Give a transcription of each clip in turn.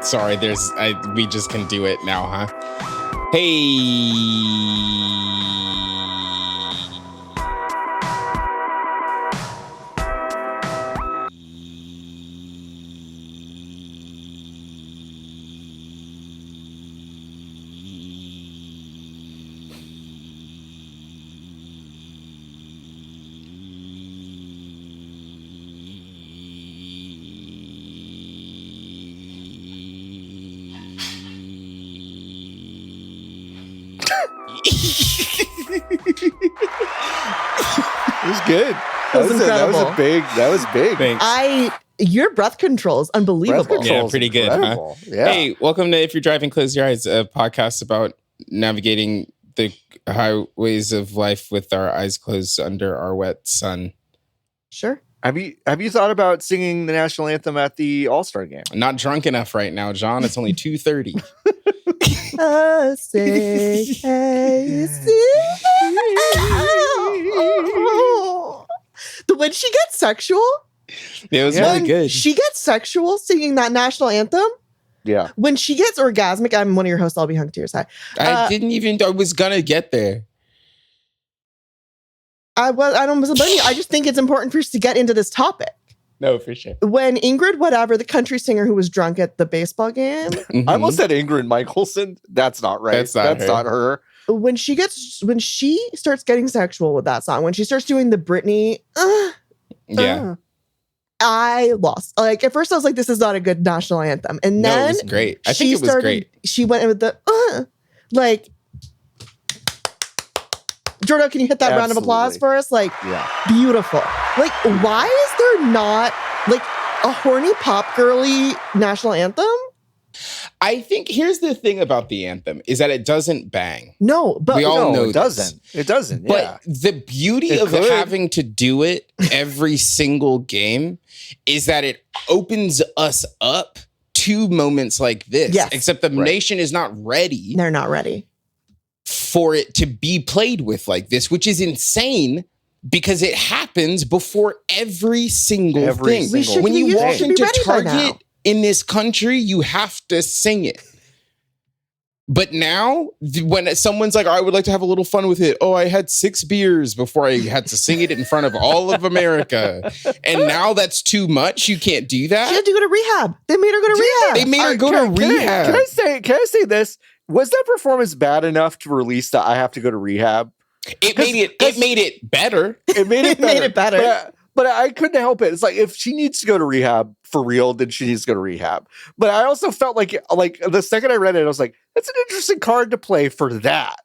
Sorry, we just can do it now, huh? Hey. It was good. That was big. Thanks. Your breath control is unbelievable. Yeah, pretty good, huh? Yeah. Hey, welcome to If You're Driving, Close Your Eyes, a podcast about navigating the highways of life with our eyes closed under our wet sun. Sure. Have you thought about singing the national anthem at the All-Star game? Not drunk enough right now, John. It's only 2:30. When she gets sexual, It was really good. She gets sexual singing that national anthem. Yeah. When she gets orgasmic, I'm one of your hosts. I'll be hung to your side. I was gonna get there. I don't blame you. I just think it's important for us to get into this topic. No, for sure. When Ingrid, whatever, the country singer who was drunk at the baseball game. Mm-hmm. I almost said Ingrid Michaelson. That's not right. That's not her. When she starts getting sexual with that song, when she starts doing the Britney, I lost. Like at first I was like, this is not a good national anthem. And then it was great. I think it was great. She went in with the like Jordan, can you hit that round of applause for us? Like, beautiful. Like, why is there not like a horny pop girly national anthem? I think here's the thing about the anthem is that it doesn't bang. No, but we all know it doesn't. It doesn't. But the beauty of having to do it every single game is that it opens us up to moments like this. Yes. Except the nation is not ready. They're not ready for it to be played with like this, which is insane because it happens before every single thing. When you walk into Target in this country, you have to sing it. But now, when someone's like, I would like to have a little fun with it. Oh, I had 6 beers before I had to sing it in front of all of America. And now that's too much. You can't do that. She had to go to rehab. They made her go to rehab. They made her go to rehab. Can I say this? Was that performance bad enough to release that I have to go to rehab? It made it better. It made it better. Made it better. But I couldn't help it. It's like if she needs to go to rehab for real, then she needs to go to rehab. But I also felt like the second I read it, I was like, that's an interesting card to play for that.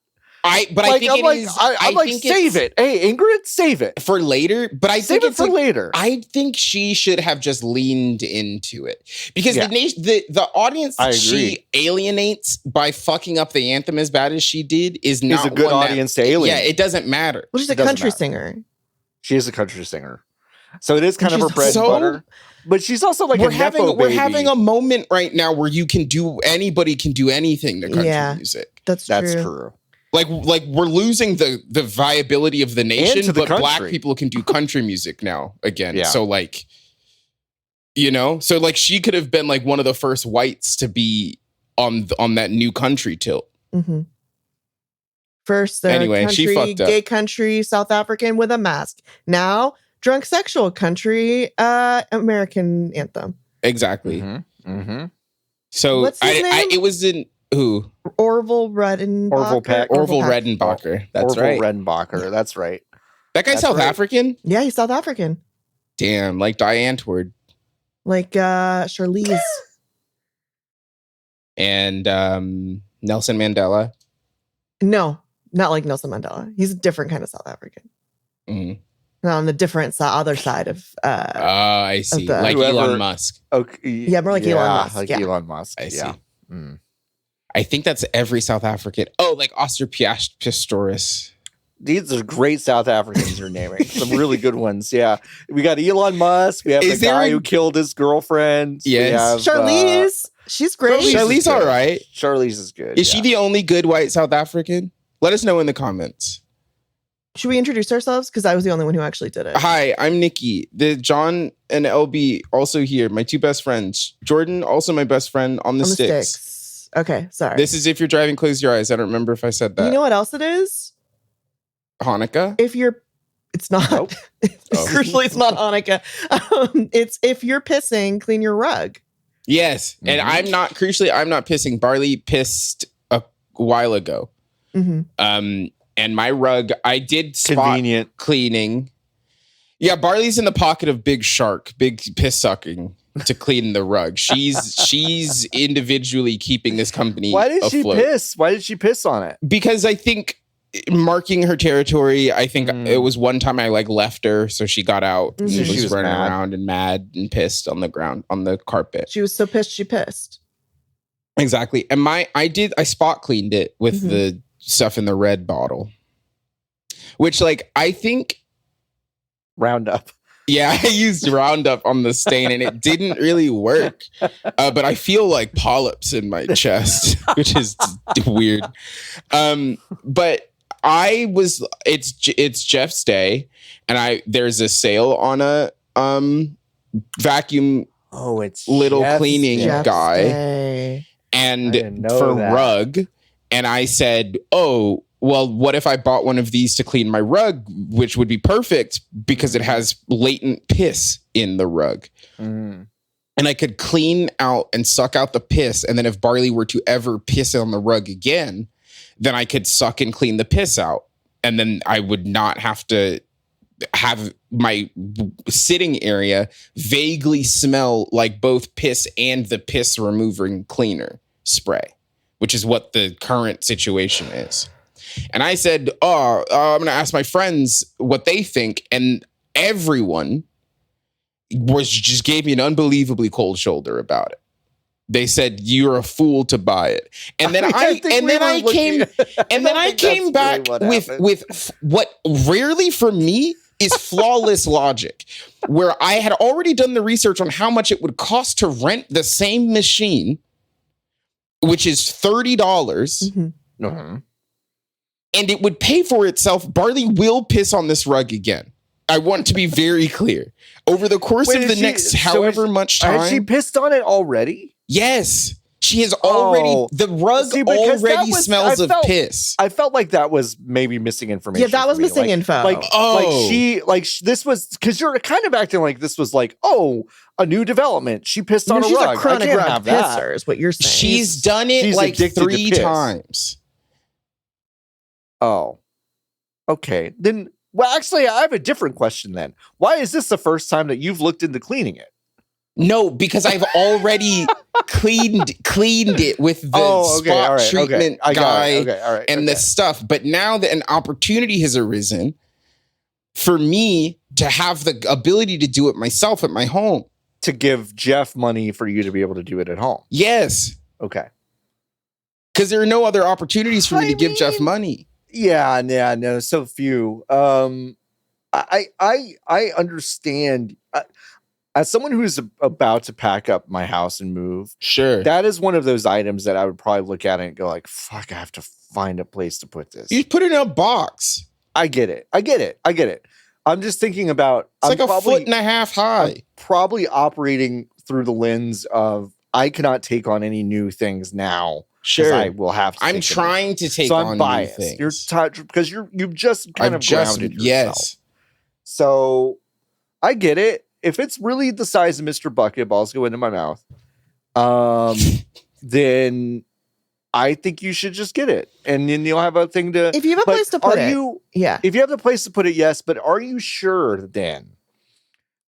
I think save it. Hey, Ingrid, save it for later. But I think it's for later. I think she should have just leaned into it because the audience she alienates by fucking up the anthem as bad as she did is not a good audience to alienate. Yeah, it doesn't matter. Well, she's a country singer. She is a country singer, so it is kind of her bread and butter. But she's also like we're having a moment right now where anybody can do anything to country music. That's true. Like we're losing the viability of the nation, but black country. people can do country music now again. Yeah. So like, so like she could have been like one of the first whites to be on that new country tilt. Mm-hmm. First, anyway, she fucked up. Gay country South African with a mask. Now, drunk sexual country American anthem. Exactly. Mm-hmm. Mm-hmm. name? So it was in who? Orville Redenbacher. Orville Redenbacher. That's right. Orville Redenbacher. That's right. That guy's South African? Yeah, he's South African. Damn, like Diane Tward. Like Charlize. And Nelson Mandela. No, not like Nelson Mandela. He's a different kind of South African. Mm-hmm. No, on the different other side of. I see. Like Elon Musk. Okay. Yeah, more like Elon Musk. Like Elon Musk. I see. Mm. I think that's every South African. Oh, like Oscar Pistorius. These are great South Africans you're naming. Some really good ones. Yeah. We got Elon Musk. We have the guy who killed his girlfriend. Yes. Charlize. She's great. Charlize all right. Charlize is good. Is she the only good white South African? Let us know in the comments. Should we introduce ourselves? Because I was the only one who actually did it. Hi, I'm Niki. The John and LB also here. My two best friends. Jordan, also my best friend on the sticks. Okay, sorry. This is if you're driving, close your eyes. I don't remember if I said that. You know what else it is? Hanukkah? It's not. Nope. Crucially, it's not Hanukkah. It's if you're pissing, clean your rug. Yes. Mm-hmm. And I'm not pissing. Barley pissed a while ago. Mm-hmm. And my rug, I did spot cleaning. Yeah, Barley's in the pocket of Big Shark, big piss sucking to clean the rug. She's individually keeping this company Why did afloat. She piss? Why did she piss on it? Because I think marking her territory, I think it was one time I left her, so she got out and she was running around and mad and pissed on the ground, on the carpet. She was so pissed she pissed. Exactly. And I spot cleaned it with the stuff in the red bottle, which I think Roundup. Yeah, I used Roundup on the stain and it didn't really work. But I feel like polyps in my chest, which is weird. But it's Jeff's day and there's a sale on a vacuum little Jeff's cleaning guy day. And for rug. And I said, oh, well, what if I bought one of these to clean my rug, which would be perfect because it has latent piss in the rug. And I could clean out and suck out the piss. And then if Barley were to ever piss on the rug again, then I could suck and clean the piss out. And then I would not have to have my sitting area vaguely smell like both piss and the piss removing cleaner spray, which is what the current situation is. And I said, I'm going to ask my friends what they think. And everyone just gave me an unbelievably cold shoulder about it. They said, you're a fool to buy it. And then I came back with what rarely for me is flawless logic, where I had already done the research on how much it would cost to rent the same machine, which is $30. Mm-hmm. And it would pay for itself. Barley will piss on this rug again. I want to be very clear. Over the course of the next however much time. Has she pissed on it already? Yes. She has already. The rug already smells of piss. I felt like that was maybe missing information. Yeah, that was missing info. This was, because you're kind of acting like this was a new development. She pissed on a rug. She's a chronic rug pisser is what you're saying. She's done it 3 times. Oh, okay. Then, well, actually, I have a different question then. Why is this the first time that you've looked into cleaning it? No, because I've already cleaned it with the spot treatment guy and the stuff. But now that an opportunity has arisen for me to have the ability to do it myself at my home. To give Jeff money for you to be able to do it at home. Yes. Okay. Because there are no other opportunities for me to give Jeff money. Yeah, no, so few. I understand. As someone who's about to pack up my house and move, sure, that is one of those items that I would probably look at it and go fuck, I have to find a place to put this. You put it in a box. I get it. I'm just thinking about, it's a 1.5 feet high. I'm probably operating through the lens of I cannot take on any new things now. Sure, I will have to. I'm trying to take on new things. You're because you've just kind of grounded yourself. Yes. So I get it. If it's really the size of Mr. Bucket, balls go into my mouth. Then I think you should just get it, and then you'll have a thing to. If you have a place to put it, If you have the place to put it, yes. But are you sure then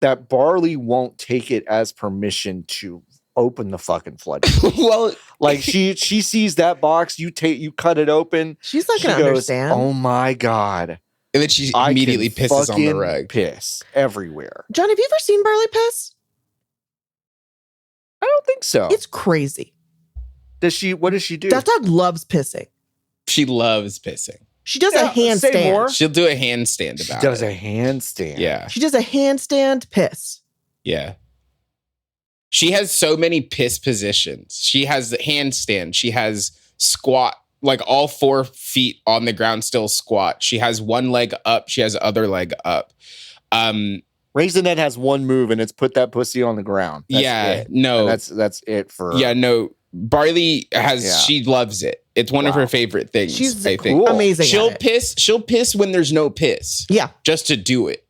that Barley won't take it as permission to open the fucking floodgates? Well, she sees that box, you cut it open. She's not going to understand. Oh my God. And then she immediately pisses on the rug. Piss everywhere. John, have you ever seen Barley piss? I don't think so. It's crazy. What does she do? That dog loves pissing. She loves pissing. She does a handstand. She'll do a handstand about it. She does a handstand. Yeah. She does a handstand piss. Yeah. She has so many piss positions. She has the handstand. She has squat, like all 4 feet on the ground, still squat. She has one leg up. She has other leg up. Raisinette has one move, and it's put that pussy on the ground. That's it. That's it for her. Yeah, no. Barley she loves it. It's one of her favorite things. She's I think amazing. She'll piss when there's no piss. Yeah. Just to do it.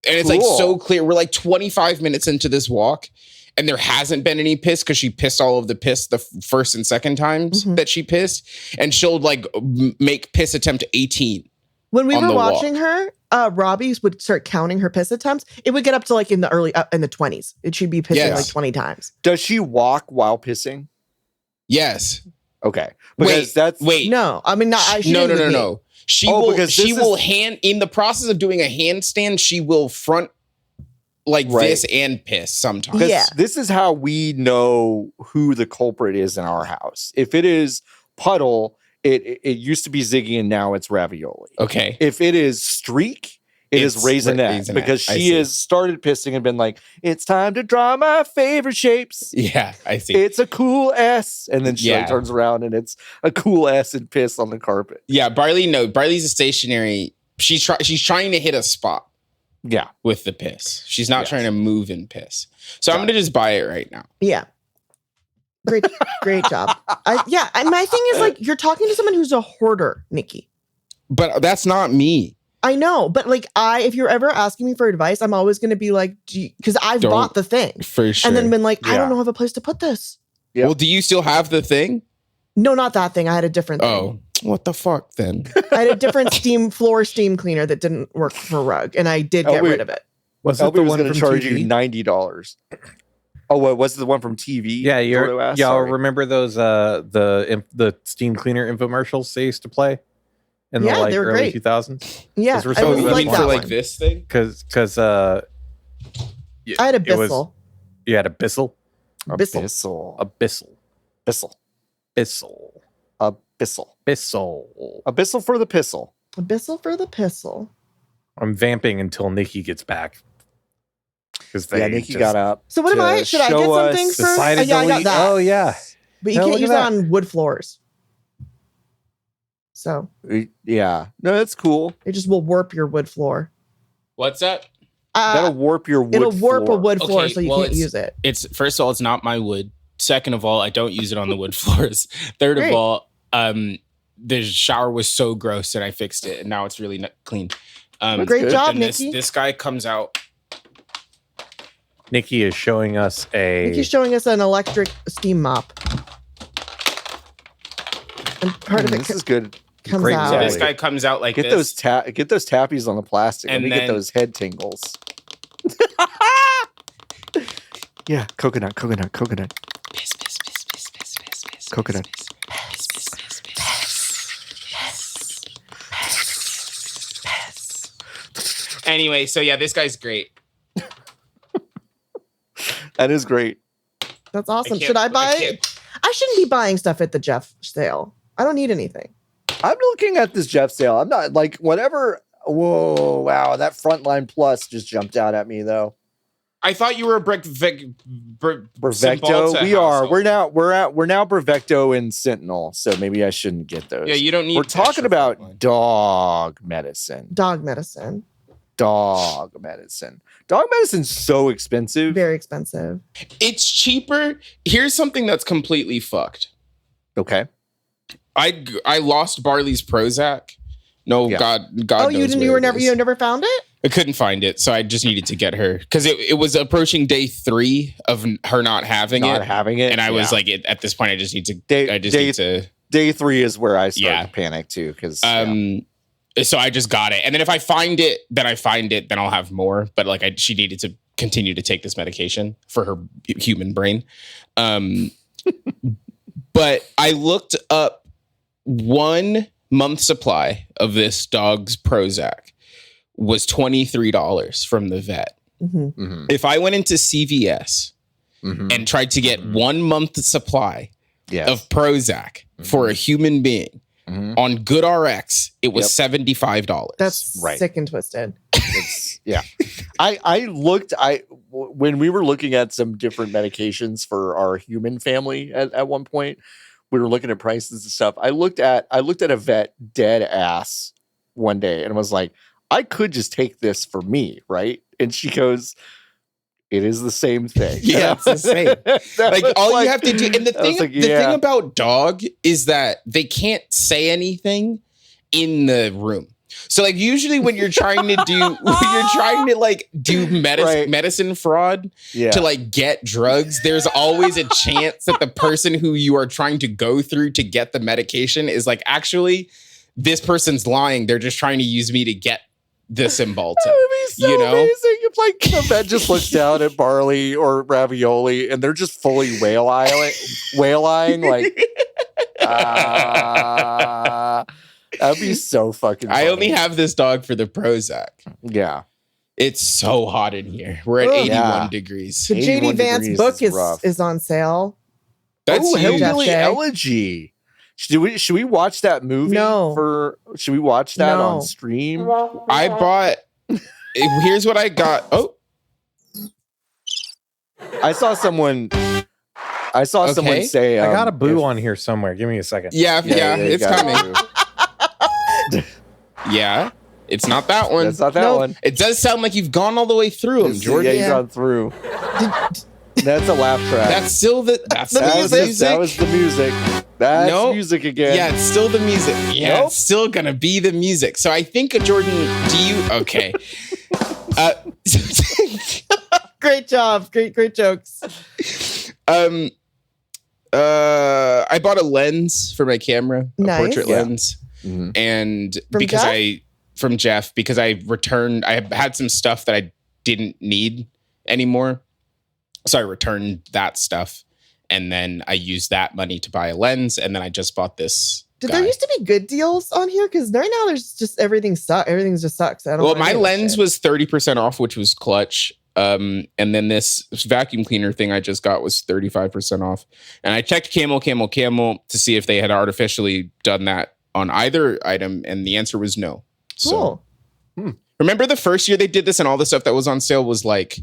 And it's like so clear. We're like 25 minutes into this walk, and there hasn't been any piss because she pissed all of the piss the first and second times that she pissed. And she'll like make piss attempt 18. When we were watching her, Robbie would start counting her piss attempts. It would get up to like in the early in the 20s. She'd be pissing like 20 times. Does she walk while pissing? Yes. Okay. Because no. I mean, no. She will hand in the process of doing a handstand. She will front like this and piss sometimes. Yeah. This is how we know who the culprit is in our house. If it is Puddle, it used to be Ziggy and now it's Ravioli. Okay. If it is Streak, it's Raisinette because she has started pissing and been like, it's time to draw my favorite shapes. Yeah, I see. It's a cool S. And then she turns around and it's a cool S and piss on the carpet. Yeah, Barley's a stationary. She's trying to hit a spot. Yeah. With the piss. She's not trying to move and piss. So I'm going to just buy it right now. Yeah. Great job. My thing is like, you're talking to someone who's a hoarder, Niki. But that's not me. I know, but like if you're ever asking me for advice, I'm always going to be like, because I've bought the thing. For sure. And then been like, I don't know, have a place to put this. Yeah. Well, do you still have the thing? No, not that thing. I had a different thing. Oh, what the fuck then? I had a different floor steam cleaner that didn't work for rug, and I did get rid of it. Was it the one going to charge you $90? Oh, what was the one from TV? Yeah, y'all remember those the steam cleaner infomercials they used to play in the they were early great. 2000s? Yeah, I was like that like this thing because I had a Bissell. You had a Bissell. A Bissell. A Bissell. Bissell. Bissell. A Bissell. Bissell. A Bissell for the pissel. A Bissell for the pissel. I'm vamping until Niki gets back. Niki got up. So what am I? Should I get something for? I got that. Oh yeah. But you can't use it on wood floors. So yeah, no, that's cool. It just will warp your wood floor. What's that? That'll warp your wood. It'll warp floor. A wood floor, so you can't use it. It's first of all, it's not my wood. Second of all, I don't use it on the wood floors. Third of all, the shower was so gross and I fixed it, and now it's really clean. Great job, Niki. This guy comes out. Niki is showing us Niki's showing us an electric steam mop. And part of it this is good. Comes out. So this guy comes out like get this. Get those tappies on the plastic. And Let me get those head tingles. Yeah, coconut. Coconut. Piss. Coconut. Anyway, so yeah, this guy's great. That is great. That's awesome. Should I buy it? I shouldn't be buying stuff at the Jeff sale. I don't need anything. I'm looking at this Jeff sale. I'm not like whatever. Whoa, wow. That Frontline Plus just jumped out at me though. I thought you were a Brevecto. We are. We're now Brevecto and Sentinel. So maybe I shouldn't get those. Yeah, you don't need. We're talking about dog medicine. Dog medicine's so expensive. Very expensive. It's cheaper. Here's something that's completely fucked. Okay. I lost Barley's Prozac. No, yeah. God. Oh, you never found it? I couldn't find it, so I just needed to get her because it was approaching day 3 of her not having it, and I was like, at this point, I just need to. Day 3 is where I start to panic too, because. So I just got it, and then if I find it, then I'll have more. But like, she needed to continue to take this medication for her human brain. But I looked up 1 month supply of this dog's Prozac was $23 from the vet. Mm-hmm. Mm-hmm. If I went into CVS and tried to get 1 month supply of Prozac for a human being on GoodRx, it was $75. That's right. Sick and twisted. I looked. When we were looking at some different medications for our human family at one point, we were looking at prices and stuff. I looked at a vet dead ass one day and was like, I could just take this for me, right? And she goes, it is the same thing. Yeah, it's the same. Like all you have to do, and the thing about dog is that they can't say anything in the room. So like usually when you're trying to do medicine fraud to like get drugs, there's always a chance that the person who you are trying to go through to get the medication is like, actually, this person's lying. They're just trying to use me to get this Cymbalta. That would be so amazing if like the vet just looks down at barley or ravioli and they're just fully whale eyeing like that'd be so fucking funny. I only have this dog for the Prozac. Yeah. It's so hot in here. We're at 81 degrees. The JD Vance book is on sale. That's Hillbilly Elegy. Should we watch that movie? No. Should we watch that on stream? I bought. Here's what I got. Oh, I saw someone say, I got a boo on here somewhere. Give me a second. Yeah, it's coming. Yeah, it's not that one. It's not that one. It does sound like you've gone all the way through them, Jordan. Yeah, you've gone through. That's a laugh track. That's still the music. That was the music. That's music again. Yeah, it's still the music. Yeah, it's still gonna be the music. So I think, Jordan, okay. Great job. Great jokes. I bought a lens for my camera, a portrait lens. Mm-hmm. And from Jeff, because I had some stuff that I didn't need anymore. So I returned that stuff. And then I used that money to buy a lens. And then I just bought this. There used to be good deals on here? Because right now there's just everything just sucks. My lens was 30% off, which was clutch. And then this vacuum cleaner thing I just got was 35% off. And I checked Camel to see if they had artificially done that on either item. And the answer was no. Cool. So, remember the first year they did this and all the stuff that was on sale was like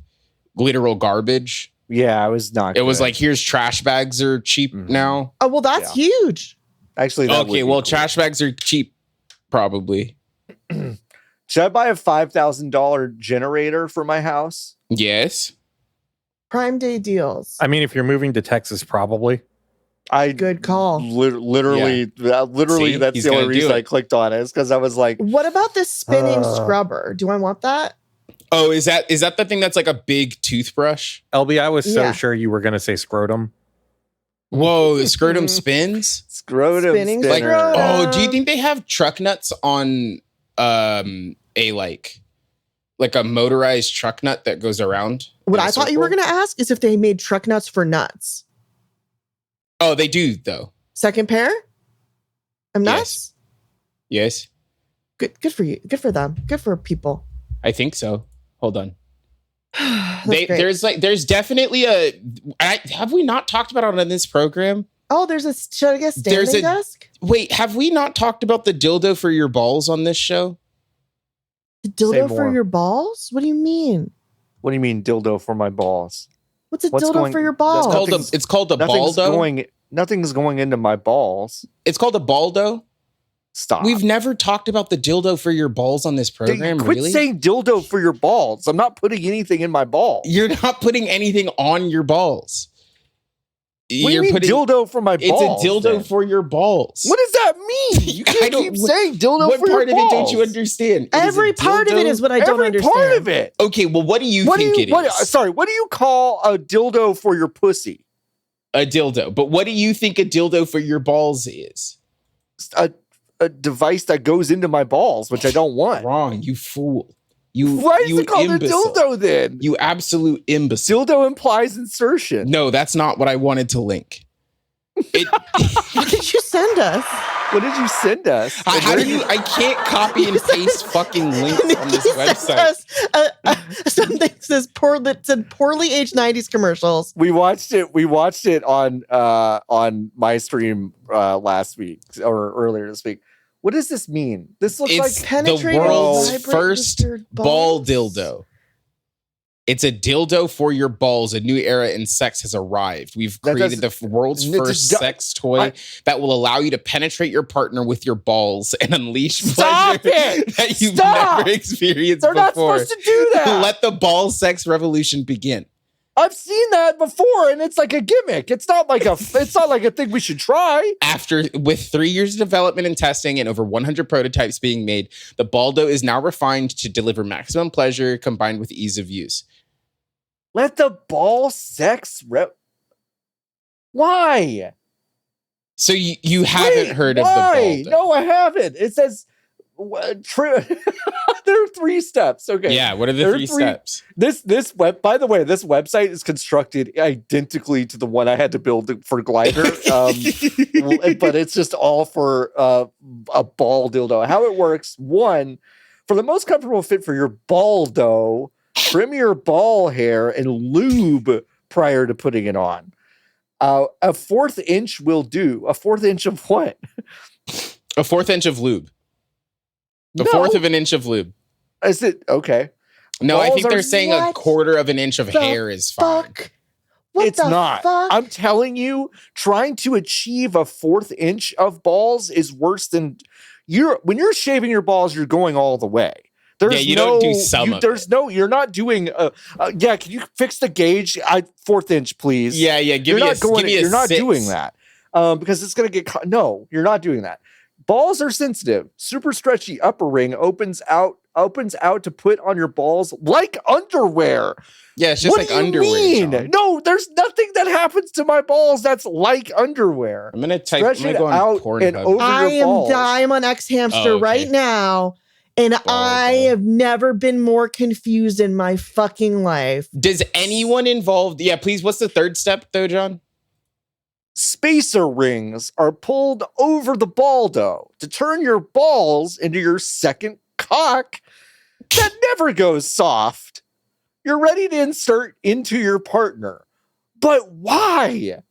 literal garbage? Yeah, it was not. It was like, here's trash bags are cheap now. Oh, well, that's huge. Actually, trash bags are cheap, probably. Should I buy a $5,000 generator for my house? Yes. Prime Day deals. I mean, if you're moving to Texas, probably. Good call. Literally, that's the only reason I clicked on it, is because I was like, what about this spinning scrubber? Do I want that? Oh, is that the thing that's like a big toothbrush? LB, I was so sure you were going to say scrotum. Whoa, the scrotum spins? Scrotum spinning spinner. Scrotum. Oh, do you think they have truck nuts on a like a motorized truck nut that goes around? What I thought you were going to ask is if they made truck nuts for nuts. Oh, they do though. Second pair? I'm nuts? Yes. Good for you. Good for them. Good for people. I think so. Hold on. There's definitely have we not talked about it on this program? Oh, should I guess standing desk? Wait, have we not talked about the dildo for your balls on this show? The dildo for your balls? What do you mean? What do you mean dildo for my balls? What's dildo for your balls? It's called a baldo. Nothing's going into my balls. It's called a baldo. Stop. We've never talked about the dildo for your balls on this program, Quit really? saying dildo for your balls. I'm not putting anything in my balls. You're not putting anything on your balls. What do you mean dildo for my balls? It's a dildo for your balls. What does that mean? You can't keep saying dildo for your balls. What part of it don't you understand? Every part of it is what I don't understand. Every part of it. Okay, well, what do you think it is? Sorry, what do you call a dildo for your pussy? A dildo. But what do you think a dildo for your balls is? A device that goes into my balls, which I don't want. Wrong, you fool. Why is it called imbecile. a dildo then? You absolute imbecile. Dildo implies insertion. No, that's not what I wanted to link. What did you send us? What did you send us? I can't copy and paste fucking links on this website. Something says poorly aged 90s commercials. We watched it on my stream last week or earlier this week. What does this mean? This looks like the world's first ball dildo. It's a dildo for your balls. A new era in sex has arrived. We've created the world's first sex toy that will allow you to penetrate your partner with your balls and unleash pleasure that you've never experienced before. They're not supposed to do that. Let the ball sex revolution begin. I've seen that before, and it's like a gimmick. It's not like a thing we should try. With 3 years of development and testing and over 100 prototypes being made, the Baldo is now refined to deliver maximum pleasure combined with ease of use. Let the ball sex Why? So you haven't heard of the Baldo? No, I haven't. It says there are 3 steps. Okay. Yeah. What are the 3 steps? By the way, this website is constructed identically to the one I had to build for Glider. But it's just all for a ball dildo. How it works: 1, for the most comfortable fit for your baldo, trim your ball hair and lube prior to putting it on. A 1/4 inch will do. A 1/4 inch of what? A 1/4 inch of lube. A 1/4 of an inch of lube. Is it okay? No, I think they're saying a 1/4 of an inch of hair is fine. It's not. I'm telling you, trying to achieve a 1/4 inch of balls is worse than when you're shaving your balls, you're going all the way. You don't do some of it. You're not doing, can you fix the gauge? 1/4 inch, please. Yeah, give me a You're not 6. doing that because it's going to get no, you're not doing that. Balls are sensitive. Super stretchy upper ring opens out to put on your balls like underwear. Yeah, it's just like underwear. Mean? No, there's nothing that happens to my balls that's like underwear. I'm gonna go on Pornhub. I'm on X Hamster right now, and I have never been more confused in my fucking life. Does anyone involved? Yeah, please. What's the 3rd step, though, John? Spacer rings are pulled over the baldo to turn your balls into your second cock that never goes soft. You're ready to insert into your partner. But why?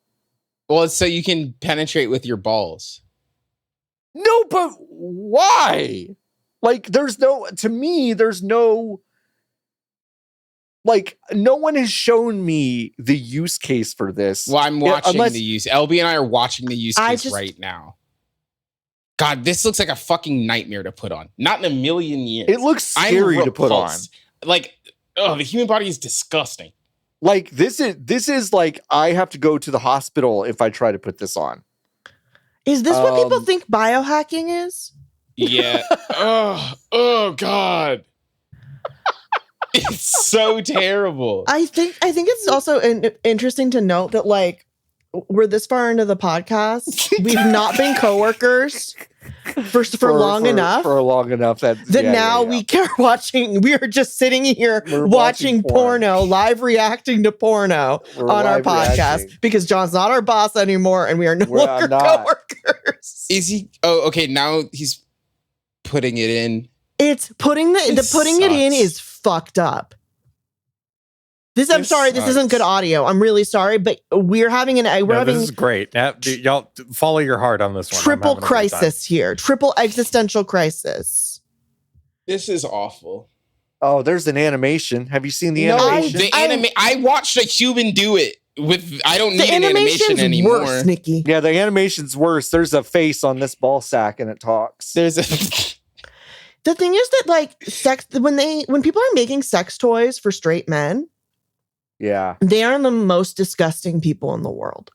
Well, it's so you can penetrate with your balls. No, but why? Like, there's no no one has shown me the use case for this. Well, I'm watching the use. LB and I are watching the use case right now. God, this looks like a fucking nightmare to put on. Not in a million years. It looks scary to put on. Like, the human body is disgusting. Like, this is like I have to go to the hospital if I try to put this on. Is this what people think biohacking is? Yeah. Oh God. It's so terrible. I think it's also interesting to note that, like, we're this far into the podcast. We've not been coworkers for long enough that now we are watching. We are just sitting here watching porno, live reacting to porno on our podcast because John's not our boss anymore, and we are no longer coworkers. Is he? Oh, okay. Now he's putting it in. It's putting it in is fucked up. I'm sorry, this isn't good audio. I'm really sorry, but we're having this is great. Y'all follow your heart on this one. Triple crisis here. Triple existential crisis. This is awful. Oh, there's an animation. Have you seen the animation? I watched a human do it. I don't need an animation anymore. Worse, Niki. Yeah, the animation's worse. There's a face on this ball sack and it talks. The thing is that, like, sex, when people are making sex toys for straight men, yeah, they are the most disgusting people in the world.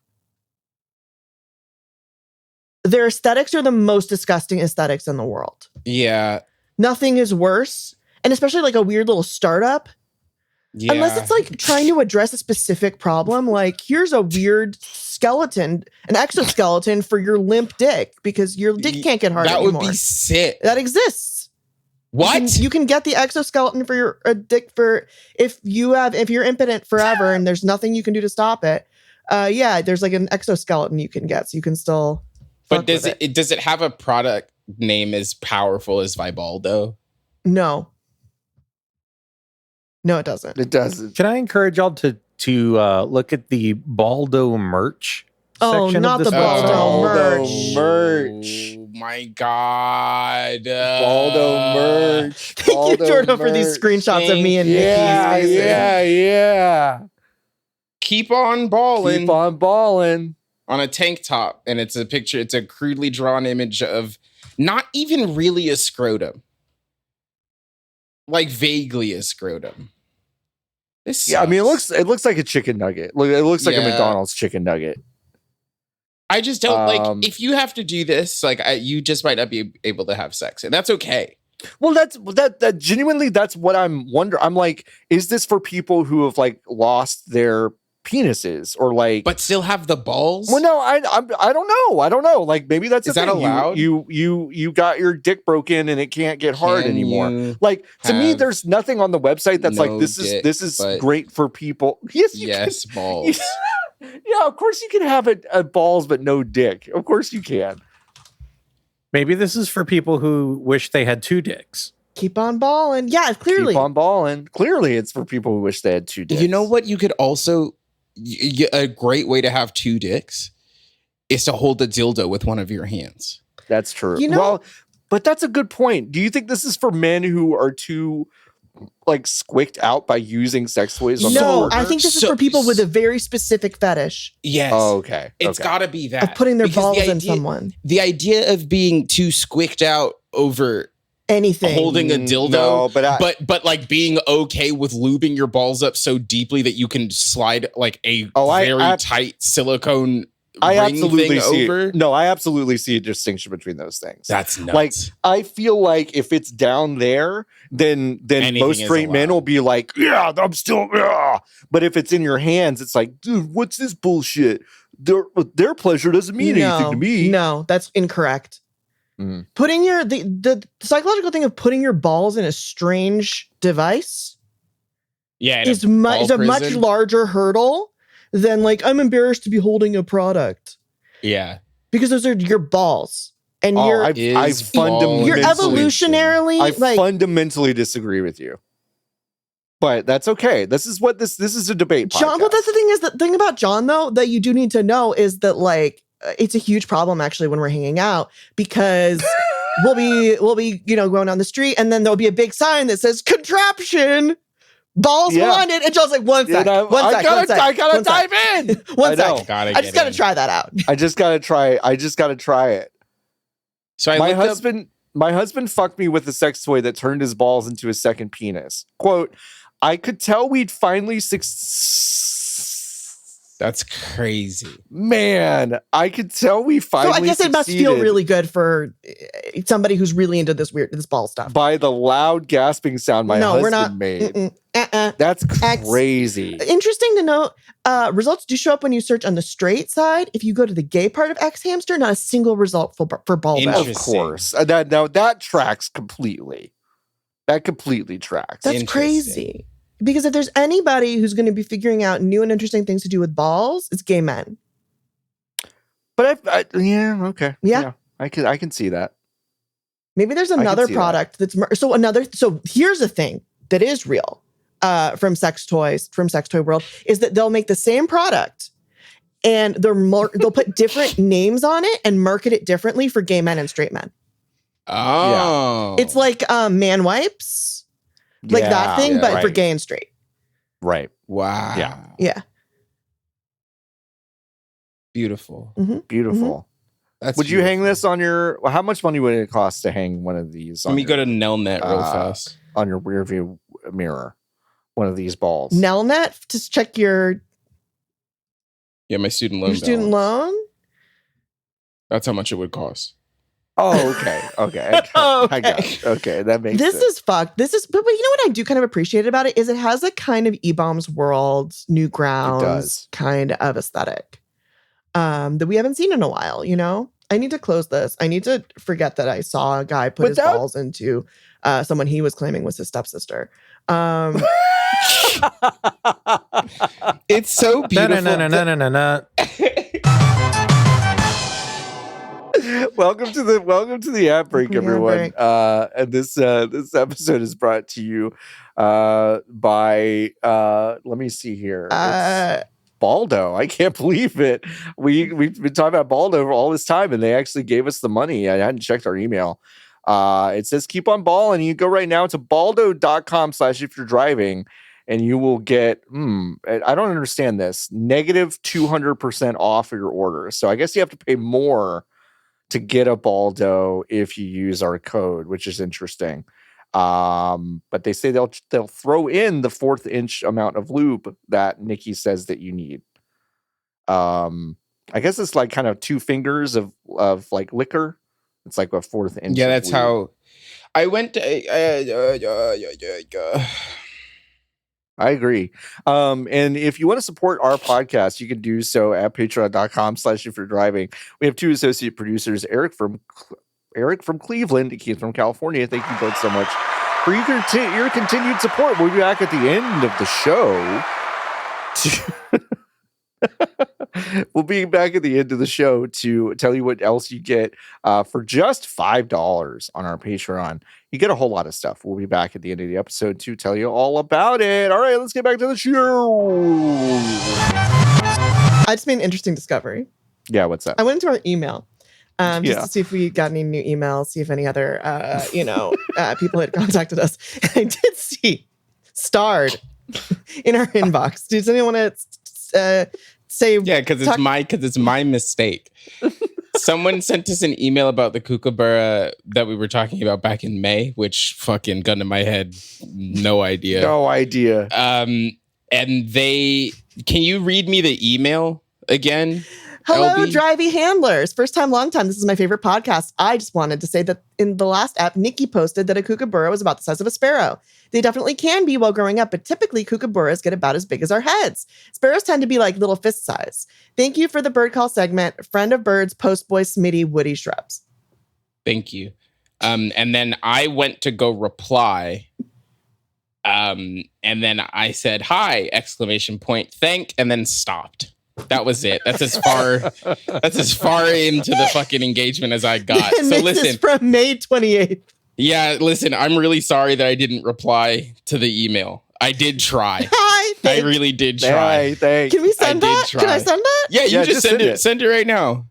Their aesthetics are the most disgusting aesthetics in the world. Yeah. Nothing is worse. And especially like a weird little startup. Yeah. Unless it's like trying to address a specific problem. Like, here's a weird skeleton, an exoskeleton for your limp dick because your dick can't get hard anymore. That would be sick. That exists. What? You can get the exoskeleton for your dick for if you're impotent forever and there's nothing you can do to stop it. Yeah, there's like an exoskeleton you can get, so you can still. But does it have a product name as powerful as Vibaldo? No. No, it doesn't. It doesn't. Can I encourage y'all to look at the Baldo merch? Oh, not the Baldo merch. my God. Baldo merch. Thank you, Jordan, for these screenshots of me and Niki's faces. Yeah. Keep on balling. Keep on balling. On a tank top. And it's a picture. It's a crudely drawn image of not even really a scrotum. Like vaguely a scrotum. I mean, it looks like a chicken nugget. It looks like a McDonald's chicken nugget. I just don't like, if you have to do this, like you just might not be able to have sex, and that's okay. Well, that genuinely, that's what I'm wondering. I'm like, is this for people who have like lost their penises or like, but still have the balls? Well, no, I don't know. Like maybe that's is that allowed? You got your dick broken and it can't get hard anymore. Like to me, there's nothing on the website that's like this is great for people. Yes, balls. Yeah, of course you can have a balls but no dick. Of course you can. Maybe this is for people who wish they had two dicks. Keep on balling. Yeah, clearly. Keep on balling. Clearly, it's for people who wish they had two dicks. You know what? You could also, a great way to have two dicks is to hold a dildo with one of your hands. That's true. Well, but that's a good point. Do you think this is for men who are too like squicked out by using sex toys? No, I think this is for people with a very specific fetish. Yes. Oh, okay. It's got to be that. Of putting their balls in someone. The idea of being too squicked out over anything, holding a dildo, but like being okay with lubing your balls up so deeply that you can slide like a very tight silicone I absolutely see over. No, I absolutely see a distinction between those things. That's nuts. Like, I feel like if it's down there, then most straight men will be like, yeah, I'm still, yeah. But if it's in your hands, it's like, dude, what's this bullshit? Their pleasure doesn't mean anything to me. No, that's incorrect. Putting the psychological thing of putting your balls in a strange device, is a much larger hurdle than like, I'm embarrassed to be holding a product. Yeah. Because those are your balls. And you're evolutionarily I fundamentally disagree with you. But that's okay. This is a debate podcast. John, well, that's the thing about John, though, that you do need to know is that like it's a huge problem actually when we're hanging out, because we'll be going down the street and then there'll be a big sign that says contraption. Balls wanted, and Joel's like, one sec. I gotta dive in. One sec. I just gotta try that out. I just gotta try it. So my husband fucked me with a sex toy that turned his balls into a second penis. Quote, I could tell we'd finally That's crazy. Man, I could tell we finally So I guess it must feel really good for somebody who's really into this ball stuff. By the loud gasping sound my husband made. That's crazy. Interesting to note, results do show up when you search on the straight side. If you go to the gay part of X Hamster, not a single result for ball. Of course. That tracks completely. That completely tracks. That's crazy. Because if there's anybody who's going to be figuring out new and interesting things to do with balls, it's gay men. But okay. Yeah. I can see that. Maybe there's another product that's so here's a thing that is real from sex toy world is that they'll make the same product and they'll put different names on it and market it differently for gay men and straight men. Oh. Yeah. It's like man wipes. Like that thing, but for gay and straight. Right. Wow. Yeah. Beautiful. Mm-hmm. Beautiful. Mm-hmm. Would you hang this on your? How much money would it cost to hang one of these? Let me go to Nelnet real fast. On your rear view mirror, one of these balls. Nelnet to check your. Yeah, my student loan. Your student loan. That's how much it would cost. Oh, okay. I got it. Okay, that makes sense. This is fucked. But you know what I do kind of appreciate about it is it has a kind of E-Bombs World, Newgrounds kind of aesthetic that we haven't seen in a while, you know? I need to close this. I need to forget that I saw a guy put his balls into someone he was claiming was his stepsister. It's so beautiful. No. Welcome to the ad break, everyone. And this episode is brought to you by let me see here. Baldo. I can't believe it. We've been talking about Baldo for all this time, and they actually gave us the money. I hadn't checked our email. It says keep on balling. You go right now to baldo.com/if you're driving, and you will get, I don't understand this, negative 200% off of your order. So I guess you have to pay more to get a Baldo if you use our code, which is interesting. But they say they'll throw in the 4th inch amount of lube that Niki says that you need. I guess it's like kind of 2 fingers of like liquor. It's like a 4th inch. Yeah, that's lube. how I went to, I agree. And if you want to support our podcast, you can do so at patreon.com/if you're driving. We have 2 associate producers, Eric from Cleveland, and Keith from California. Thank you both so much for your continued support. We'll be back at the end of the show. We'll be back at the end of the show to tell you what else you get for just $5 on our Patreon. You get a whole lot of stuff. We'll be back at the end of the episode to tell you all about it. All right, let's get back to the show. I just made an interesting discovery. Yeah, what's that? I went into our email just to see if we got any new emails, see if any other, people had contacted us. And I did see starred in our inbox. Does anyone want to say? Yeah, because it's my mistake. Someone sent us an email about the kookaburra that we were talking about back in May, which fucking gun to my head, no idea. No idea. And can you read me the email again? Hello, LB? Drivey Handlers. First time, long time. This is my favorite podcast. I just wanted to say that in the last app, Niki posted that a kookaburra was about the size of a sparrow. They definitely can be while growing up, but typically kookaburras get about as big as our heads. Sparrows tend to be like little fist size. Thank you for the bird call segment. Friend of birds, postboy, Smitty, Woody Shrubs. Thank you. And then I went to go reply. And then I said, hi, ! Thank, and then stopped. That was it. That's as far into the fucking engagement as I got. And so this listen, is from May 28th. Yeah, listen, I'm really sorry that I didn't reply to the email. I did try. I really did try. Can we send that? Can I send that? Yeah, you just send it. Send it right now.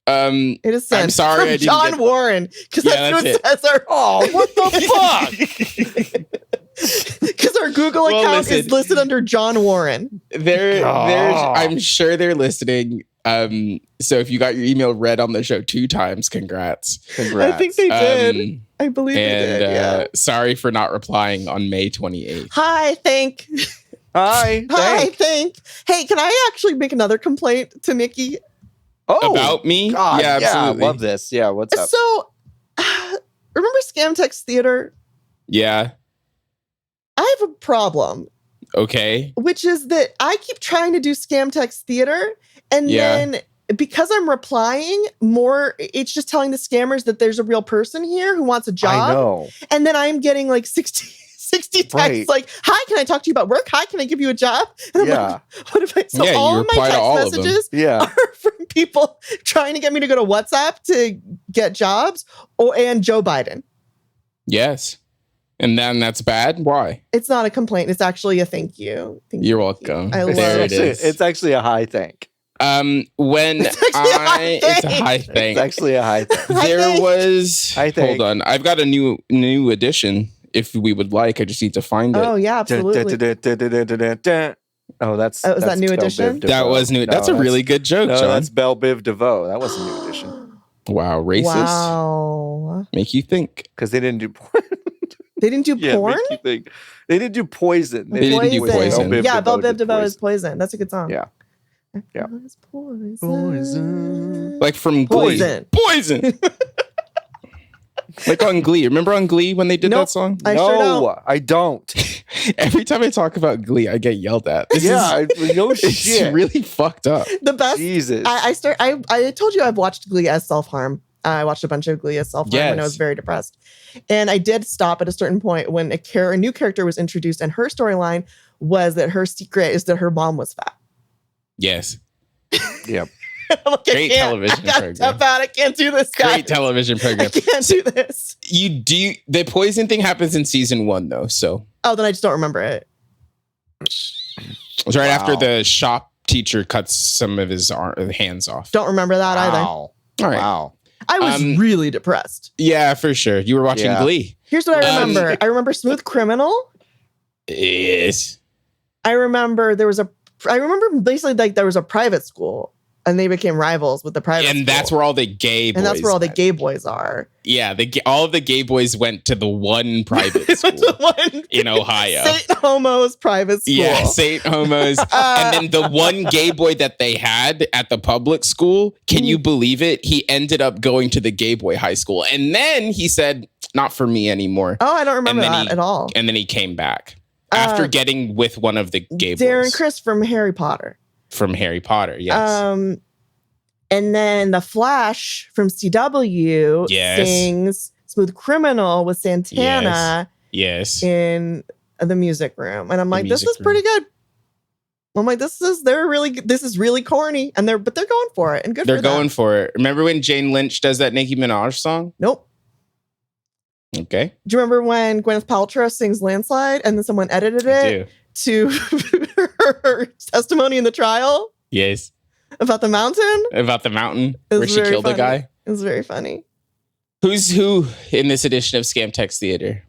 It is sent. I'm sorry, from I didn't John Warren, because that's what it says. What the fuck? Because our Google account is listed under John Warren. I'm sure they're listening. So if you got your email read on the show 2 times, congrats. I think they did. I believe they did. Yeah. Sorry for not replying on May 28th. Hi, thank. Hey, can I actually make another complaint to Niki? Oh, about me? God, yeah, absolutely. I love this. Yeah, what's up? So, remember Scamtext Theater? Yeah. I have a problem. Okay. Which is that I keep trying to do Scamtext Theater, and then because I'm replying more, it's just telling the scammers that there's a real person here who wants a job. I know. And then I'm getting like 60 texts like, hi, can I talk to you about work? Hi, can I give you a job? And I'm like, what if I, so all of my text messages are from people trying to get me to go to WhatsApp to get jobs and Joe Biden. Yes. And then that's bad? Why? It's not a complaint. It's actually a thank you. You're welcome. I love it. It's actually a high thank. It's a high thank. It's actually a high thank. Hold on. I've got a new edition. If we would like, I just need to find it. Oh yeah, absolutely. Oh, that's was that new edition? That was new. That's a really good joke, John. That's Belle Biv DeVoe. That was a new edition. Wow, racist. Wow. Make you think. Because they didn't do They didn't do porn? Make you think. They didn't do Poison. They didn't do Poison. Yeah, Belle Biv DeVoe is Poison. That's a good song. Yeah. Yeah. Poison. Like from Glee. Poison. Like on Glee. Remember on Glee when they did that song? I don't. Every time I talk about Glee, I get yelled at. No shit. It's really fucked up. The best. Jesus. I told you I've watched Glee as self-harm. I watched a bunch of Glee as self-harm when I was very depressed. And I did stop at a certain point when a new character was introduced, and her storyline was that her secret is that her mom was fat. Yes. Yep. Like, great television program. Step out. I can't do this, guys. Great television program. I can't do this. The Poison thing happens in season 1, though. So. Oh, then I just don't remember it. It was right after the shop teacher cuts some of his hands off. Don't remember that either. All right. Wow. I was really depressed. Yeah, for sure. You were watching Glee. Here's what I remember. I remember Smooth Criminal. Yes. I remember basically like there was a private school and they became rivals with the private school. And that's where all the gay boys And that's where all the gay boys are. Yeah, all of the gay boys went to the one private school in Ohio. St. Homo's private school. Yeah, St. Homo's. And then the one gay boy that they had at the public school, can you believe it? He ended up going to the gay boy high school. And then he said, not for me anymore. Oh, I don't remember that at all. And then he came back after getting with one of the gay boys. Darren Criss from Harry Potter. From Harry Potter, yes. And then The Flash from CW sings Smooth Criminal with Santana in the music room. And I'm like, this is pretty good. I'm like, this is really corny. And they're going for it. And good for them. They're going for it. Remember when Jane Lynch does that Nicki Minaj song? Nope. Okay. Do you remember when Gwyneth Paltrow sings Landslide and then someone edited it to her testimony in the trial? Yes. About the mountain? About the mountain where she killed the guy? It was very funny. Who's who in this edition of Scam Text Theater?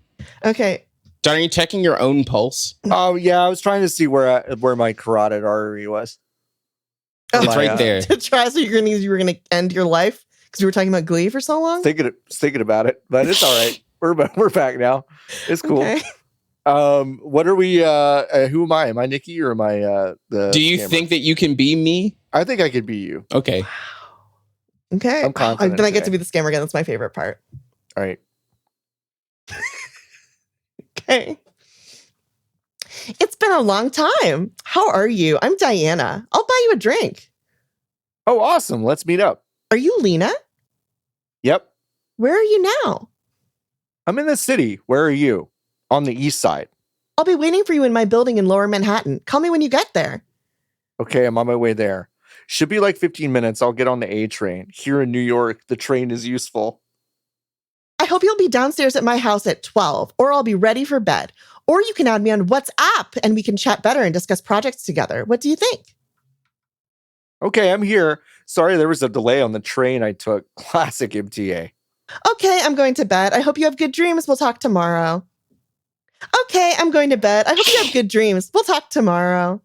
Okay. John, are you checking your own pulse? Oh, yeah. I was trying to see where my carotid artery was. It's right there. To try so you were gonna end your life because you were talking about Glee for so long? Thinking about it, but it's all right. We're back now. It's cool. Okay. What are we? Who am I? Am I Niki or am I the? Do you think that you can be me? I think I could be you. Okay. Wow. Okay. I'm confident. Then I get to be the scammer again. That's my favorite part. All right. Okay. It's been a long time. How are you? I'm Diana. I'll buy you a drink. Oh, awesome. Let's meet up. Are you Lena? Yep. Where are you now? I'm in the city. Where are you? On the east side. I'll be waiting for you in my building in Lower Manhattan. Call me when you get there. Okay, I'm on my way there. Should be like 15 minutes. I'll get on the A train. Here in New York, the train is useful. I hope you'll be downstairs at my house at 12, or I'll be ready for bed. Or you can add me on WhatsApp and we can chat better and discuss projects together. What do you think? Okay, I'm here. Sorry there was a delay on the train I took. Classic MTA. Okay, I'm going to bed. I hope you have good dreams. We'll talk tomorrow. Okay, I'm going to bed. I hope you have good dreams. We'll talk tomorrow.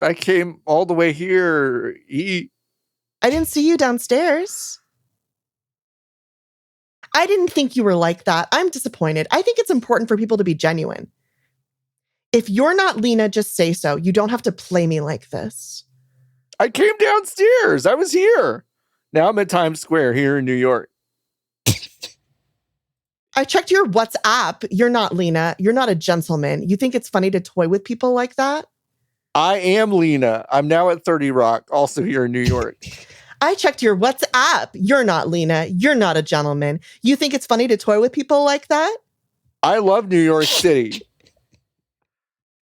I came all the way here. I didn't see you downstairs. I didn't think you were like that. I'm disappointed. I think it's important for people to be genuine. If you're not Lena, just say so. You don't have to play me like this. I came downstairs. I was here. Now I'm at Times Square here in New York. I checked your WhatsApp. You're not Lena. You're not a gentleman. You think it's funny to toy with people like that? I am Lena. I'm now at 30 Rock, also here in New York. I checked your WhatsApp. You're not Lena. You're not a gentleman. You think it's funny to toy with people like that? I love New York City.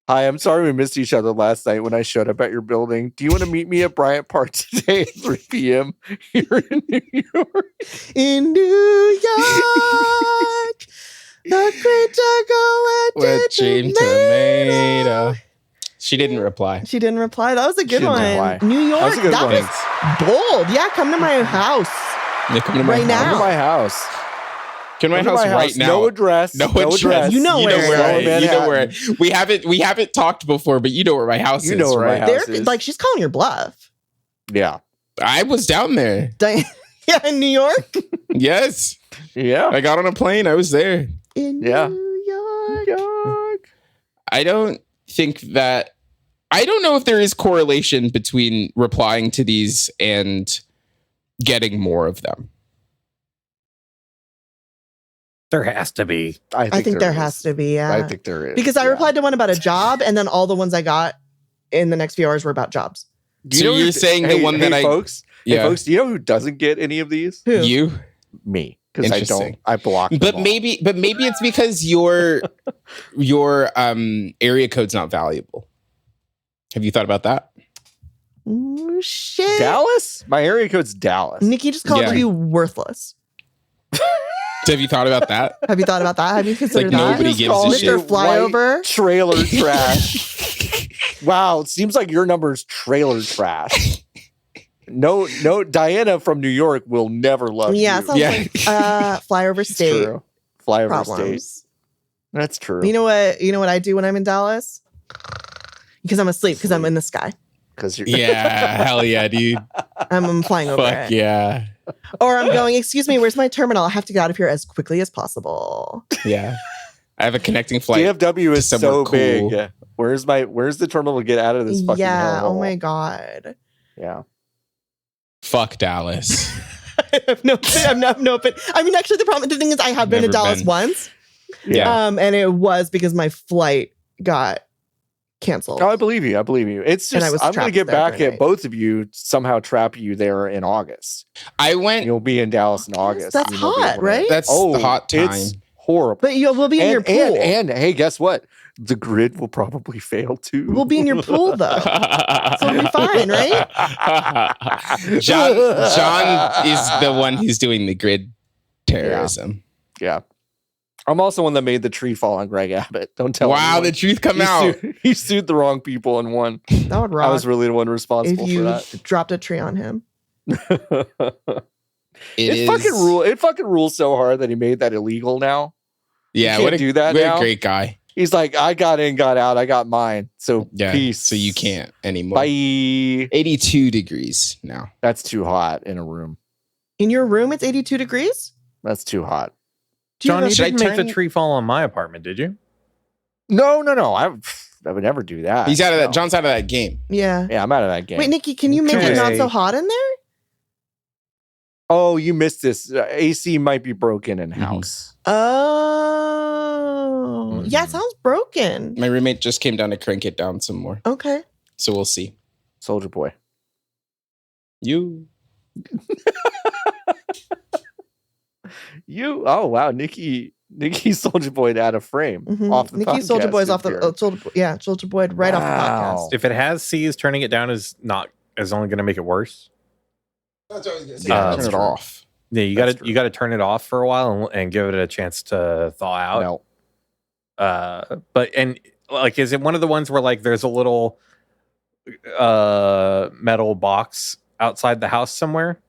Hi, I'm sorry we missed each other last night when I showed up at your building. Do you want to meet me at Bryant Park today at 3 p.m. here in New York? In New York, the creature go with tomato. She didn't reply. She didn't reply. That was a good one. Reply. New York. That was bold. Yeah, come to my house. Yeah, come to my right house. now. Come to my house. Come to my house right now. No address. No address. You know where. We haven't talked before, but you know where my house is. You know where right? my house is. Like she's calling your bluff. Yeah. I was down there. Yeah, in New York. Yes. Yeah. I got on a plane. I was there. In New York. I don't know if there is correlation between replying to these and getting more of them. There has to be. I think there has to be, yeah. I think there is. Because I replied to one about a job, and then all the ones I got in the next few hours were about jobs. So you're saying the one that folks, do you know who doesn't get any of these? Who? You? Me. Because I block them but all. maybe it's because your area code's not valuable. Have you thought about that? Oh, shit. Dallas? My area code's Dallas. Niki just called you worthless. So have you thought about that? Have you thought about that? Have you considered like that? Nobody gives a shit. Mr. Flyover. Trailer trash. Wow, it seems like your number's trailer trash. No, Diana from New York will never love you. Sounds like flyover state. True. Flyover problems. state. That's true. You know what I do when I'm in Dallas? Because I'm asleep, because I'm in the sky. Because you're hell yeah, dude. I'm flying over Fuck it. yeah. Or I'm going, excuse me, where's my terminal? I have to get out of here as quickly as possible. Yeah. I have a connecting flight. DFW is so cool. big. Where's the terminal to get out of this fucking hellhole? Oh my God. Yeah. Fuck Dallas. I have no opinion. I mean, actually, the thing is, I have been to Dallas once. Yeah. And it was because my flight got canceled. Oh, I believe you. It's just, I'm going to get back at both of you, somehow trap you there in August. You'll be in Dallas in August. That's hot, right? That's the hot time. It's horrible. But we'll be in your pool. And hey, guess what? The grid will probably fail too. We'll be in your pool though. So it'll be fine, right? John is the one who's doing the grid terrorism. Yeah. I'm also one that made the tree fall on Greg Abbott. Don't tell me. Wow, the truth come out. He sued the wrong people and won. That would rock. I was really the one responsible if you for that. dropped a tree on him. It fucking rules so hard that he made that illegal now. Yeah, what a great guy. He's like, I got in, got out, I got mine. So peace. So you can't anymore. Bye. 82 degrees now. That's too hot in a room. In your room, it's 82 degrees? That's too hot. John, you didn't make the tree fall on my apartment, did you? No. I would never do that. He's out of that. John's out of that game. Yeah. Yeah, I'm out of that game. Wait, Nikki, can you make it not so hot in there? Oh, you missed this. AC might be broken in house. Oh. Yeah, it sounds broken. My roommate just came down to crank it down some more. Okay. So we'll see. Soldier Boy. You. Oh wow, Nikki Soldier Boy out of frame off the Nikki podcast. Soldier Boy's off the Soldier Boy right off the podcast. If it has C's, turning it down is only going to make it worse. That's what I was gonna say. Turn it off. Yeah, you got to turn it off for a while and give it a chance to thaw out. No. But is it one of the ones where like there's a little metal box outside the house somewhere?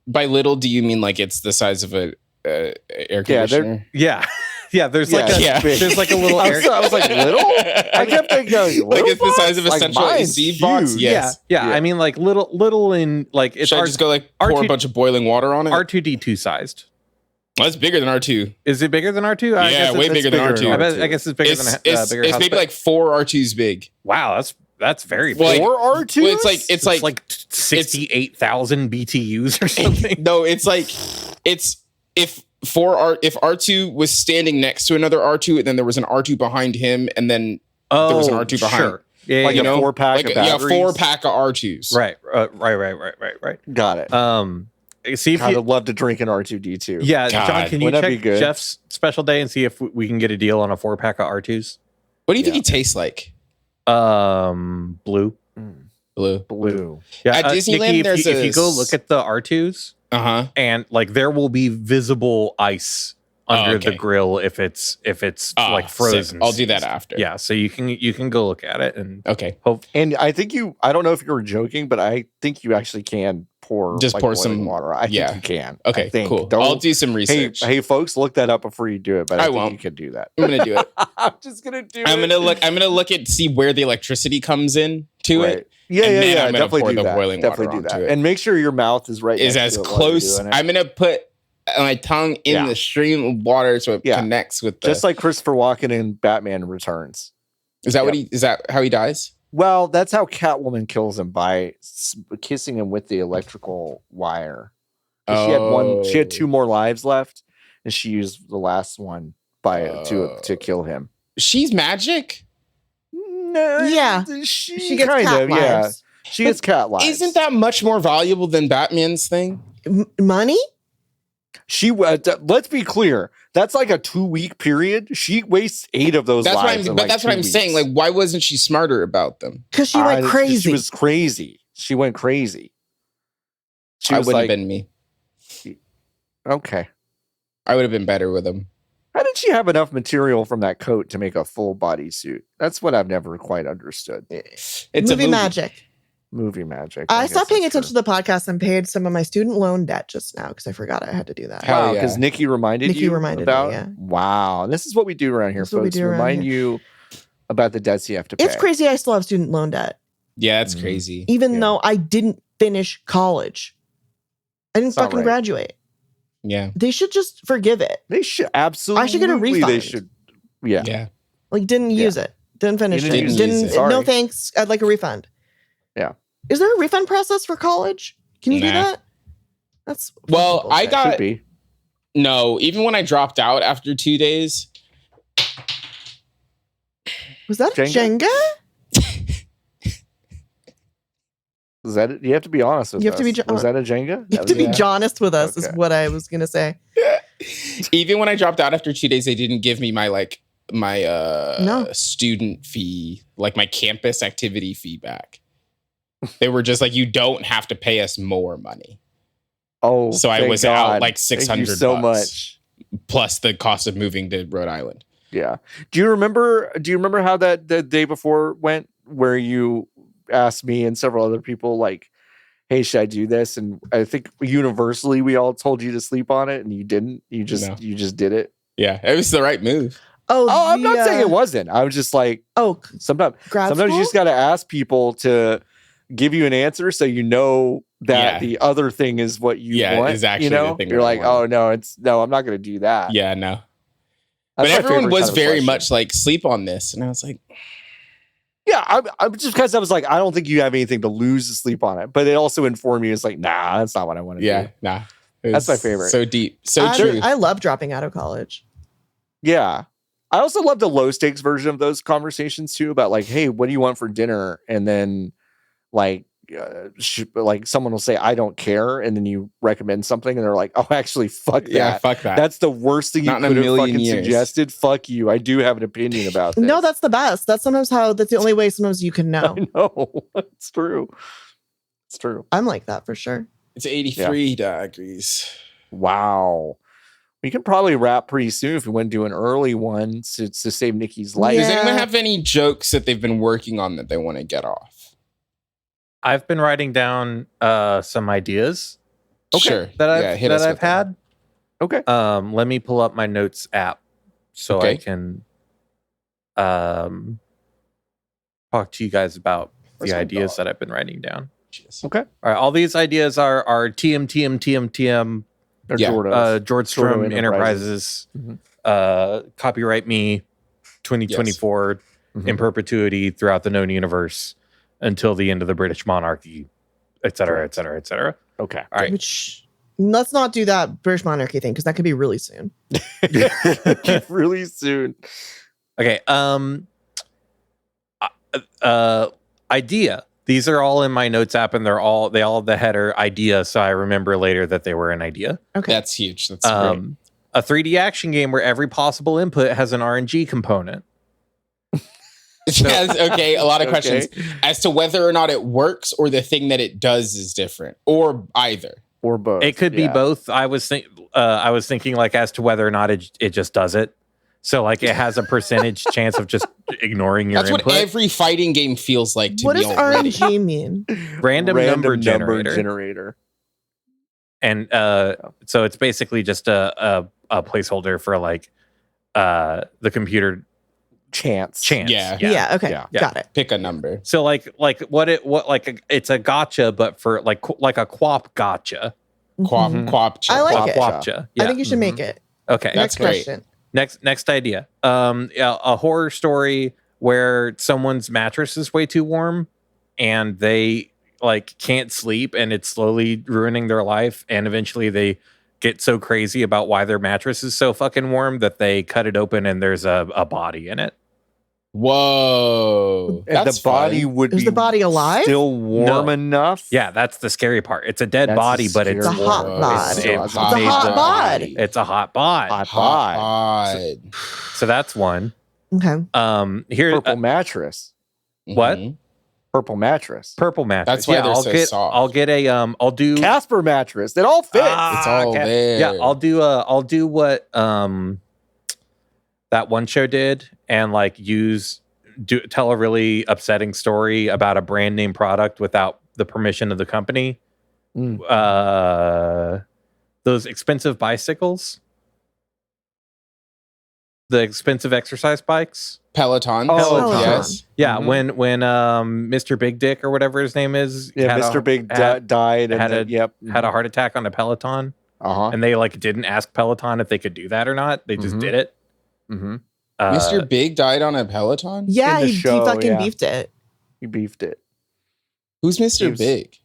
By little, do you mean like it's the size of a air conditioner? Yeah. There's like a little air. I was like, little? I kept thinking, like it's the size of a central AC box? Yes. Yeah. I mean, like little in like it's. Should I just go like pour a bunch of boiling water on it? R2D2 sized. Well, that's bigger than R2. Is it bigger than R2? Yeah, way bigger than R2. I guess it's bigger than it's maybe like 4 R2s big. Wow, that's very big. Like, 4 R2s? Well, it's like 68,000 BTUs or something. No, it's if R2 was standing next to another R2, and then there was an R2 behind him, and then there was an R2 behind. Sure. Yeah, like a 4-pack of batteries. 4-pack of R2s. Right. Got it. See if I'd love to drink an R2D2. Yeah, God, John, can you check Jeff's special day and see if we can get a deal on a 4-pack of R2s? What do you think he tastes like? Blue. Yeah, at Disneyland, Nikki, if you go look at the R2s, and like there will be visible ice under the grill if it's like frozen. Sick. I'll do that after. Yeah, so you can go look at it and hope. And I think I don't know if you were joking, but I think you actually can pour some water. I think you can. Okay, cool. I'll do some research. Hey, folks, look that up before you do it. But I won't. think you can do that. I'm gonna do it. I'm just gonna do it. I'm gonna look at see where the electricity comes in to it. Yeah. I'm definitely do that. Definitely do that. And make sure your mouth is right. Is as close. I'm gonna put my tongue in the stream of water so it connects with just like Christopher Walken in Batman Returns. Is that is that how he dies? Well, that's how Catwoman kills him, by kissing him with the electrical wire. She had 2 more lives left, and she used the last one to kill him. She's magic. No, yeah, she gets cat lives. Yeah, she gets cat lives. Isn't that much more valuable than Batman's thing? Money? She let's be clear. That's like a 2-week period. She wastes 8 of those lives. That's what I'm saying. Like, why wasn't she smarter about them? Because she went crazy. She was crazy. She went crazy. I wouldn't have been me. Okay. I would have been better with them. How did she have enough material from that coat to make a full body suit? That's what I've never quite understood. It's movie magic. Movie magic. I stopped paying attention to the podcast and paid some of my student loan debt just now because I forgot I had to do that. Wow, because Niki reminded you about. Yeah. Wow, and this is what we do around here, folks. Remind you about the debts you have to pay. It's crazy. I still have student loan debt. Yeah, it's crazy. Even though I didn't finish college, I didn't fucking graduate. Yeah, they should just forgive it. They should absolutely. I should get a refund. They should. Yeah. Like didn't use it. Didn't finish it. Didn't. No thanks. I'd like a refund. Yeah. Is there a refund process for college? Can you do that? That's I got no. Even when I dropped out after 2 days, was that Jenga? Is that it? You have to be honest with us. Was that a Jenga? You have to be Johnest with us, is what I was gonna say. Even when I dropped out after 2 days, they didn't give me my student fee, like my campus activity fee back. They were just like, you don't have to pay us more money. Oh, so I was out like $600 Thank you so much, plus the cost of moving to Rhode Island. Yeah. Do you remember how that the day before went, where you asked me and several other people like, hey, should I do this? And I think universally we all told you to sleep on it, and you didn't. You just did it. Yeah, it was the right move. I'm not saying it wasn't. I was just like, sometimes you just got to ask people to give you an answer so you know that the other thing is what you want. Exactly. The thing you're like, I'm not going to do that. Yeah, no. But everyone was very much like, sleep on this, and I was like, yeah, I'm just because I was like, I don't think you have anything to lose to sleep on it. But it also informed me. It's like, nah, that's not what I want to do. Yeah, nah. That's my favorite. So deep, so true. I love dropping out of college. Yeah. I also love the low stakes version of those conversations too, about like, hey, what do you want for dinner? And then like someone will say, I don't care. And then you recommend something and they're like, oh, actually, fuck that. Yeah, fuck that. That's the worst thing you could have fucking suggested. Fuck you. I do have an opinion about this. No, that's the best. That's the only way sometimes you can know. I know. It's true. It's true. I'm like that for sure. It's 83 degrees. Wow. We can probably wrap pretty soon if we want to do an early one to save Niki's life. Does anyone have any jokes that they've been working on that they want to get off? I've been writing down some ideas. Okay. Sure. That I've had. Okay. Let me pull up my notes app so I can talk to you guys about the ideas that I've been writing down. Okay. All right. All these ideas are TM. Jordstrom Enterprises. Copyright me 2024 in perpetuity throughout the known universe until the end of the British monarchy, et cetera, et cetera, et cetera. Okay. All right. Let's not do that British monarchy thing because that could be really soon. Really soon. Okay. Idea. These are all in my notes app, and they all have the header idea, so I remember later that they were an idea. Okay, that's huge. That's great. A 3D action game where every possible input has an RNG component. Yes, okay, a lot of questions as to whether or not it works, or the thing that it does is different, or either, or both. It could be both. I was thinking like as to whether or not it just does it. So like it has a percentage chance of just ignoring your input. That's what every fighting game feels like to me. What does RNG mean? Random number generator. And so it's basically just a placeholder for like the computer chance. Yeah. Okay. Yeah. Got it. Pick a number. So it's a gotcha, but for like a quap gotcha. Quapcha. I like it. Quapcha. Yeah. I think you should make it. Okay. That's great. Question. Next idea. A horror story where someone's mattress is way too warm and they like can't sleep and it's slowly ruining their life, and eventually they get so crazy about why their mattress is so fucking warm that they cut it open and there's a body in it. Whoa. And the body would Is the body alive? Still warm enough? Yeah, that's the scary part. It's a dead body, but it's a hot bod. It's a hot bod. It's a hot bod. Hot bod. So that's one. Okay. Here, purple mattress. What? Purple mattress. Purple mattress. That's why they're so soft. I'll get a I'll do Casper mattress. It all fits. It's all there. Yeah, I'll do what that one show did, and like tell a really upsetting story about a brand name product without the permission of the company. Those expensive bicycles, the expensive exercise bikes, Peloton. Peloton. Yes. Yeah, when Mr. Big Dick or whatever his name is, Mr. Big died and had a heart attack on a Peloton. And they like didn't ask Peloton if they could do that or not. They just did it. Mr. Big died on a Peloton? Yeah, he fucking beefed it. He beefed it. Who's Mr. Big?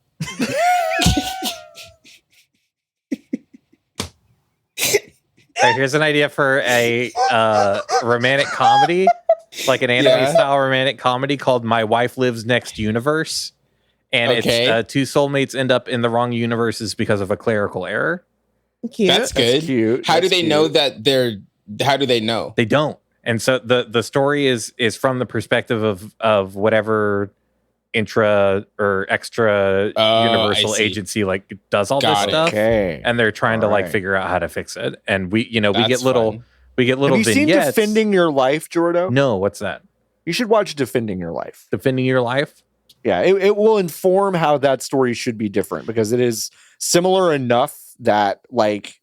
Right, here's an idea for a romantic comedy, like an anime style romantic comedy called My Wife Lives Next Universe. And it's two soulmates end up in the wrong universes because of a clerical error. Cute. That's good. That's cute. How do they know that how do they know? They don't. And so the story is from the perspective of whatever intra or extra universal agency like does all this stuff. And they're trying to like figure out how to fix it. And we get little Have you vignettes. seen Defending Your Life, Jordo? No, what's that? You should watch Defending Your Life. Defending Your Life? Yeah, it will inform how that story should be different because it is similar enough that like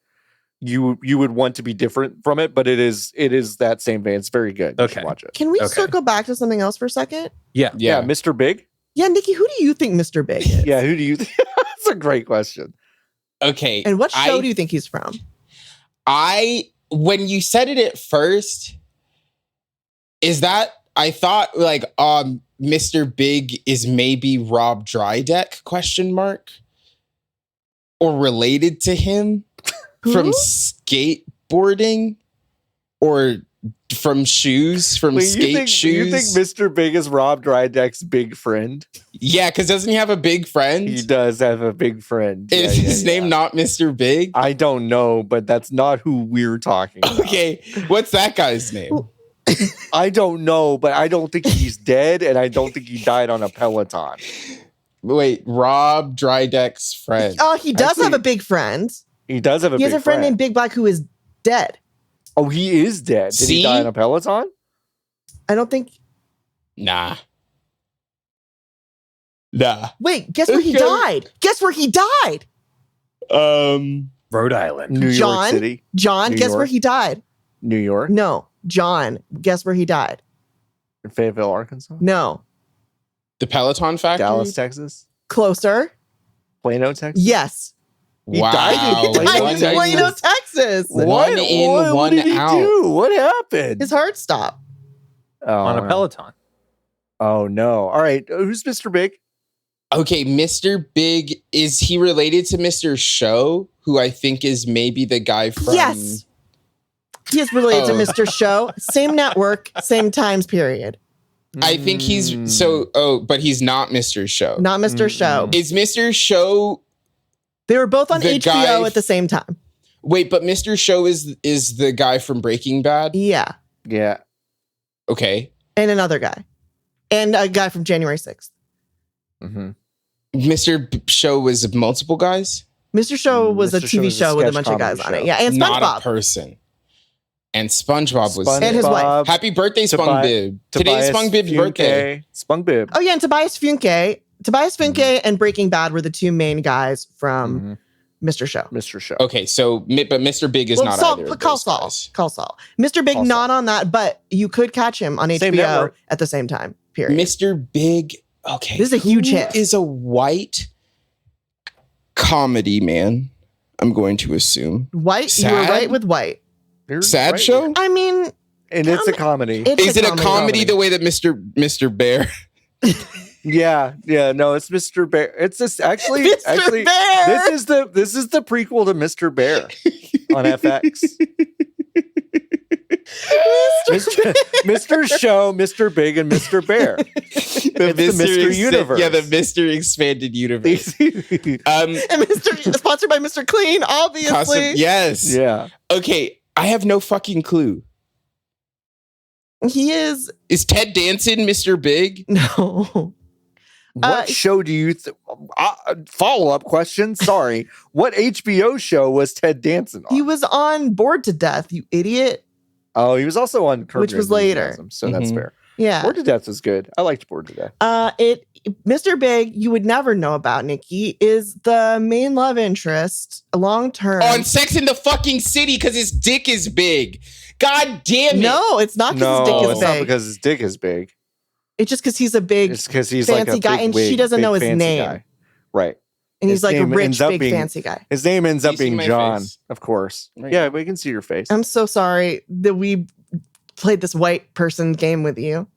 you would want to be different from it, but it is that same vein. It's very good. You should watch it. Can we circle back to something else for a second? Yeah. Mr. Big? Yeah, Nikki, who do you think Mr. Big is? Yeah, who do you think? That's a great question. Okay. And what show do you think he's from? When you said it at first, I thought like Mr. Big is maybe Rob Drydeck ? Or related to him from skateboarding or from shoes, from skate shoes. You think Mr. Big is Rob Drydeck's big friend? Yeah, because doesn't he have a big friend? He does have a big friend. Is his name not Mr. Big? I don't know, but that's not who we're talking about. Okay, what's that guy's name? I don't know, but I don't think he's dead, and I don't think he died on a Peloton. Wait, Rob Drydeck's friend. Oh, he does have a big friend. He does have a big friend. He has a friend named Big Black who is dead. Oh, he is dead. Did he die on a Peloton? I don't think. Nah. Wait, guess where he died? Guess where he died? Rhode Island. New York City. John, New guess York. where he died? New York? No. John, guess where he died? In Fayetteville, Arkansas? No. The Peloton factory? Dallas, Texas? Closer. Plano, Texas? Yes. He died in Plano, Texas. One in, one did he out. do? What happened? His heart stopped. On a Peloton. Oh, no. All right. Who's Mr. Big? Okay, Mr. Big, is he related to Mr. Show, who I think is maybe the guy from... Yes. He is related to Mr. Show. Same network, same times period. I think he's... but he's not Mr. Show. Not Mr. Show. Is Mr. Show... They were both on HBO at the same time. Wait, but Mr. Show is the guy from Breaking Bad? Yeah. Yeah. Okay. And another guy. And a guy from January 6th. Mm-hmm. Mr. Show was multiple guys? Mr. Show was a TV show with a bunch of guys on it. Yeah, and SpongeBob. Not a person. And SpongeBob was and his wife. Happy birthday, SpongeBob. Today's SpongeBob's birthday. SpongeBob. Oh, yeah, and Tobias Funke. Tobias Funke and Breaking Bad were the two main guys from Mr. Show. Mr. Show. Okay, so, but Mr. Big is not either of those guys. Call Saul. Mr. Big not on that, but you could catch him on HBO at the same time, period. Mr. Big, okay. This is a huge hit. Is a white comedy man, I'm going to assume. White? Sad? You were right with white. Sad show? I mean... And it's a comedy. Is it a comedy the way that Mr. Bear... Yeah, no, it's Mr. Bear. It's just actually Bear! This is the prequel to Mr. Bear on FX. Mr. Show, Mr. Big, and Mr. Bear. the Mr. Universe. Yeah, the Mr. Expanded Universe. And sponsored by Mr. Clean, obviously. Yes. Yeah. Okay, I have no fucking clue. He is... Is Ted Danson Mr. Big? No. What show do you... follow-up question, sorry. What HBO show was Ted Danson on? He was on Bored to Death, you idiot. Oh, he was also on Curb which Your was later. Enthusiasm, so that's fair. Yeah. Bored to Death was good. I liked Bored to Death. Mr. Big, you would never know about Niki, is the main love interest long term. On Sex in the fucking City because his dick is big. God damn it. No, it's not because his dick is big. Not because his dick is big. It's just because he's a big it's because he's fancy like a guy, big and wig, she doesn't know his name. Guy. Right. And he's like a rich, big, fancy guy. His name ends up being John, face? of course. Right. Yeah, we can see your face. I'm so sorry that we played this white person game with you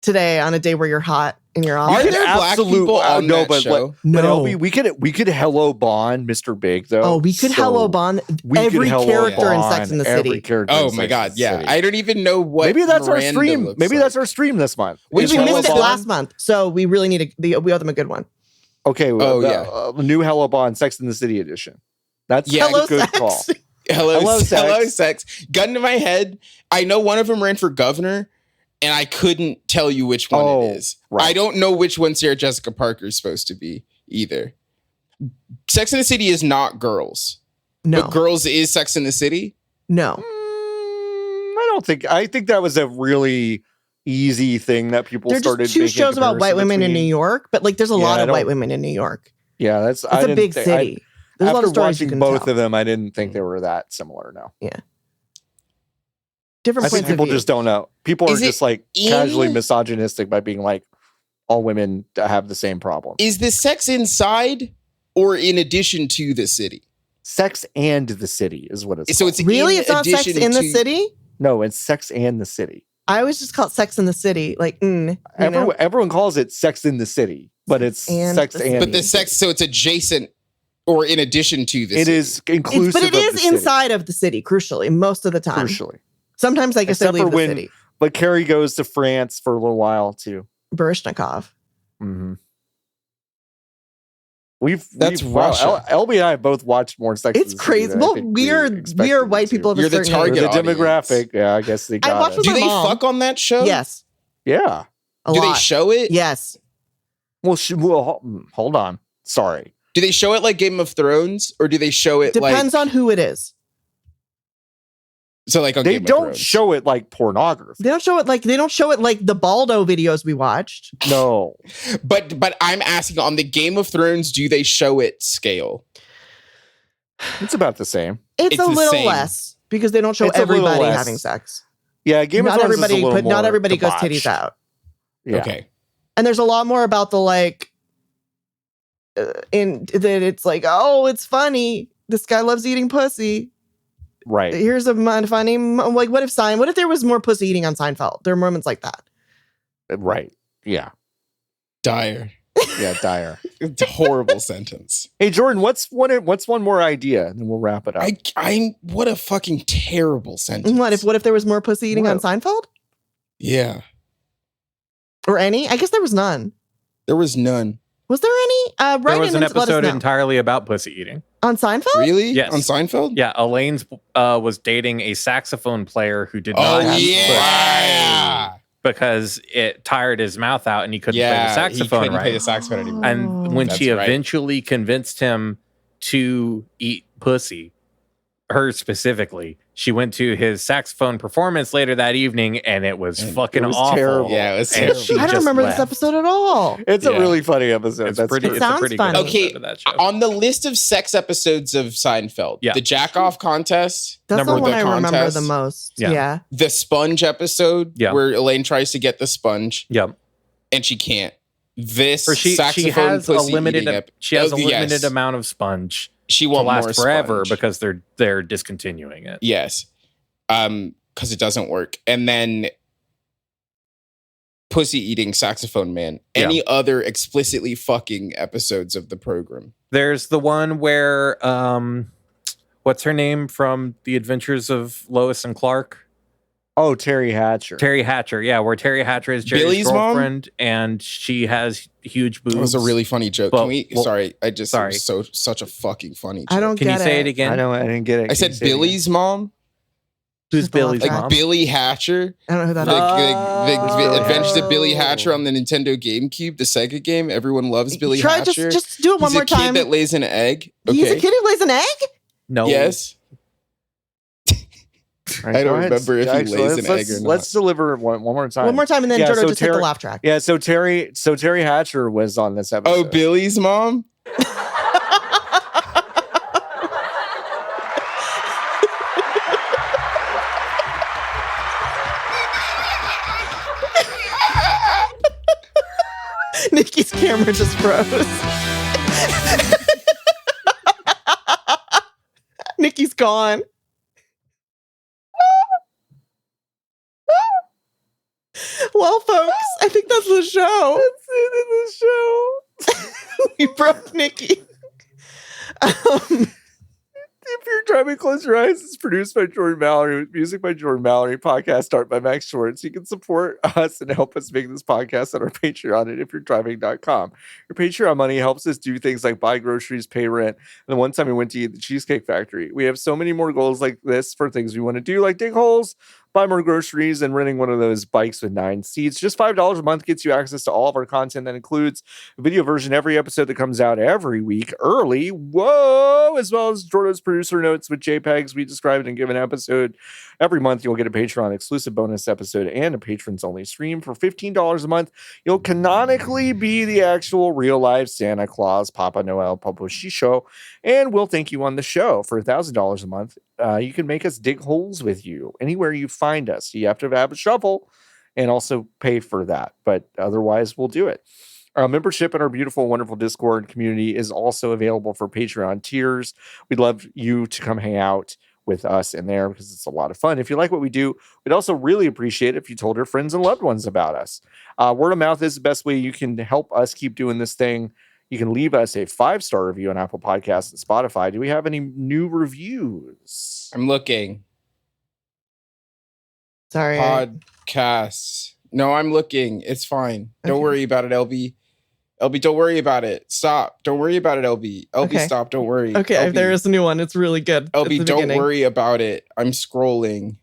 today on a day where you're hot and you're off. Are there black people on that show? No. But LB, we could Hello Bond Mr. Big though. Oh, we could Hello Bond every character in Sex in the City. Oh my God, yeah. I don't even know what. Maybe that's our stream. Maybe that's our stream this month. We missed it last month, so we really need we owe them a good one. Okay. The new Hello Bond Sex in the City edition. That's a good call. Hello, sex. Gun to my head. I know one of them ran for governor, and I couldn't tell you which one it is. Right. I don't know which one Sarah Jessica Parker is supposed to be either. Sex in the City is not Girls. No. But Girls is Sex in the City? No. I think that was a really easy thing that people started. There's just 2 shows about white women in New York, but like there's a lot of white women in New York. Yeah, it's a big city. There's a lot of stories watching both of them, I didn't think they were that similar. No. Yeah. Different I think people just don't know. People are just like casually misogynistic by being like, all women have the same problem. Is the sex inside or in addition to the city? Sex and the City is what it's so called. it's really? It's not Sex in the City? No, it's Sex and the City. I always just call it Sex in the City. Like, everyone calls it Sex in the City, but it's Sex and. But the sex, so it's adjacent or in addition to the city. It is inclusive. But it is inside of the city, crucially, most of the time. Crucially. Sometimes I guess they leave the city. But Carrie goes to France for a little while too. Baryshnikov. Mm-hmm. Russia. LB and I both watched more Sex. It's crazy. Well, we are white people of a certain target the demographic. Yeah, I guess they got it. Do they fuck on that show? Yes. Yeah. Do they show it? Yes. Well, hold on. Sorry. Do they show it like Game of Thrones, or do they show it? Depends on who it is. So like on they Game of don't Thrones. show it like pornography. They don't show it like the Baldo videos we watched. No. But I'm asking, on the Game of Thrones, do they show it scale? It's about the same. It's a little less because they don't show everybody having sex. Yeah, Game of Thrones is a little more not everybody goes debauched. titties out. Yeah. Okay. And there's a lot more about the like in that it's like, oh, it's funny. This guy loves eating pussy. Right. Here's a funny, like, what if there was more pussy eating on Seinfeld? There are moments like that. Right. Yeah. Dire. Yeah, dire. It's a horrible sentence. Hey, Jordan, what's one more idea, and then we'll wrap it up. What a fucking terrible sentence. What if there was more pussy eating on Seinfeld? Yeah. Or any? I guess there was none. There was none. Was there any? There was an episode entirely about pussy eating. On Seinfeld? Really? Yes. On Seinfeld? Yeah, Elaine's was dating a saxophone player who did not have pussy because it tired his mouth out and he couldn't play the saxophone he couldn't play the saxophone anymore. And when she eventually convinced him to eat pussy, her specifically, she went to his saxophone performance later that evening, and it was fucking awful. Terrible. Yeah, it was terrible. I don't remember this episode at all. It's a really funny episode. It's a pretty good okay, of that show. On the list of sex episodes of Seinfeld, the jack-off contest. That's the one I remember the most. Yeah. The sponge episode where Elaine tries to get the sponge. Yep. And she can't. This she has a limited amount of sponge. She won't last forever because they're discontinuing it. Yes. Because it doesn't work. And then pussy eating saxophone man. Any other explicitly fucking episodes of the program? There's the one where what's her name from The Adventures of Lois and Clark? Oh, Terry Hatcher. Terry Hatcher, yeah, where Terry Hatcher is Jerry's Billy's girlfriend, and she has huge boobs. That was a really funny joke. But, Can we? Sorry, it was such a fucking funny joke. I don't Can get you say it again? I know, I didn't get it. I said Billy's mom. Who's Billy's mom? Like Billy Hatcher. I don't know who that is. The Adventures of Billy Hatcher on the Nintendo GameCube, the Sega game. Everyone loves Billy Hatcher. Just do it one more time. He's a kid that lays an egg. He's a kid who lays an egg? No. Yes. Right, I don't remember if he lays an egg or not. Let's deliver one more time. One more time, and then Jordo just hit the laugh track. Yeah, so Terry Hatcher was on this episode. Oh, Billy's mom? Niki's camera just froze. Niki's gone. Well, folks, I think that's the show. That's the end of the show. We broke Niki. If you're driving, close your eyes. It's produced by Jordan Mallory with music by Jordan Mallory. Podcast art by Max Schwartz. You can support us and help us make this podcast on our Patreon at ifyou'redriving.com. Your Patreon money helps us do things like buy groceries, pay rent. And the one time we went to eat at the Cheesecake Factory. We have so many more goals like this for things we want to do, like dig holes, buy more groceries, and renting one of those bikes with 9 seats. Just $5 a month gets you access to all of our content. That includes a video version every episode that comes out every week early. Whoa! As well as Jordan's producer notes with JPEGs we described and give an episode. Every month you'll get a Patreon exclusive bonus episode and a patrons only stream. For $15 a month, you'll canonically be the actual real life Santa Claus, Papa Noel, Papa Shisho, and we'll thank you on the show. For $1,000 a month, you can make us dig holes with you anywhere you find us. You have to have a shovel and also pay for that, but otherwise we'll do it. Our membership in our beautiful, wonderful Discord community is also available for Patreon tiers. We'd love you to come hang out with us in there because it's a lot of fun. If you like what we do, we'd also really appreciate it if you told your friends and loved ones about us. Word of mouth is the best way you can help us keep doing this thing. You can leave us a 5-star review on Apple Podcasts and Spotify. Do we have any new reviews? I'm looking. Sorry. Podcasts. No, I'm looking. It's fine. Don't worry about it, LB. LB, don't worry about it. Stop. Don't worry about it, LB. LB, okay. Stop. Don't worry. Okay, LB. There is a new one. It's really good. LB, don't worry about it. I'm scrolling.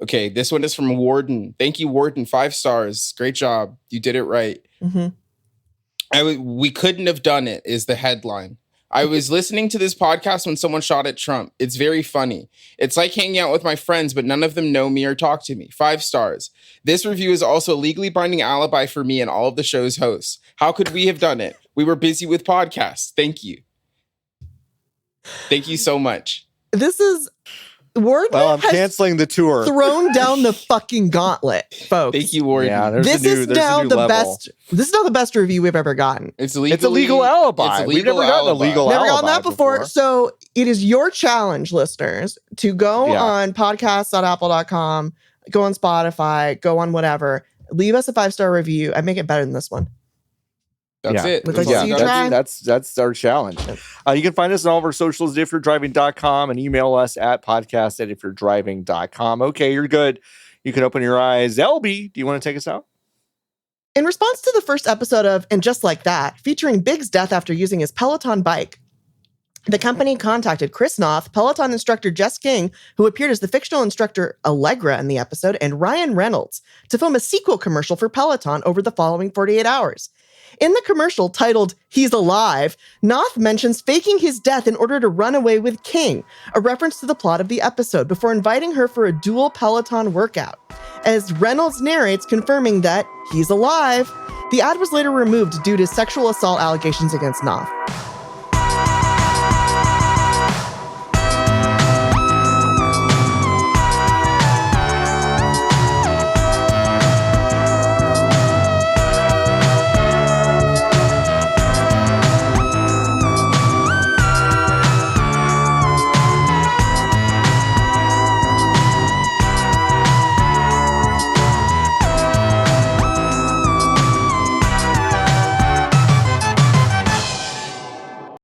Okay, this one is from Warden. Thank you, Warden. 5 stars. Great job. You did it right. Mm-hmm. We couldn't have done it is the headline. I was listening to this podcast when someone shot at Trump. It's very funny. It's like hanging out with my friends, but none of them know me or talk to me. 5 stars. This review is also a legally binding alibi for me and all of the show's hosts. How could we have done it? We were busy with podcasts. Thank you. Thank you so much. This is Ward. Well, I'm canceling the tour. Thrown down the fucking gauntlet, folks. Thank you, Warden. Yeah, this is now the best. This is now the best review we've ever gotten. It's a legal alibi. We've never gotten a legal alibi. Never gotten that before. So it is your challenge, listeners, to go on podcast.apple.com, go on Spotify, go on whatever, leave us a 5-star review. I make it better than this one. That's it. That's our challenge. You can find us on all of our socials at ifyou'redriving.com and email us at podcast@ifyou'redriving.com. Okay, you're good. You can open your eyes. LB, do you want to take us out? In response to the first episode of And Just Like That, featuring Big's death after using his Peloton bike, the company contacted Chris Noth, Peloton instructor Jess King, who appeared as the fictional instructor Allegra in the episode, and Ryan Reynolds to film a sequel commercial for Peloton over the following 48 hours. In the commercial titled He's Alive, Noth mentions faking his death in order to run away with King, a reference to the plot of the episode, before inviting her for a dual Peloton workout. As Reynolds narrates, confirming that he's alive, the ad was later removed due to sexual assault allegations against Noth.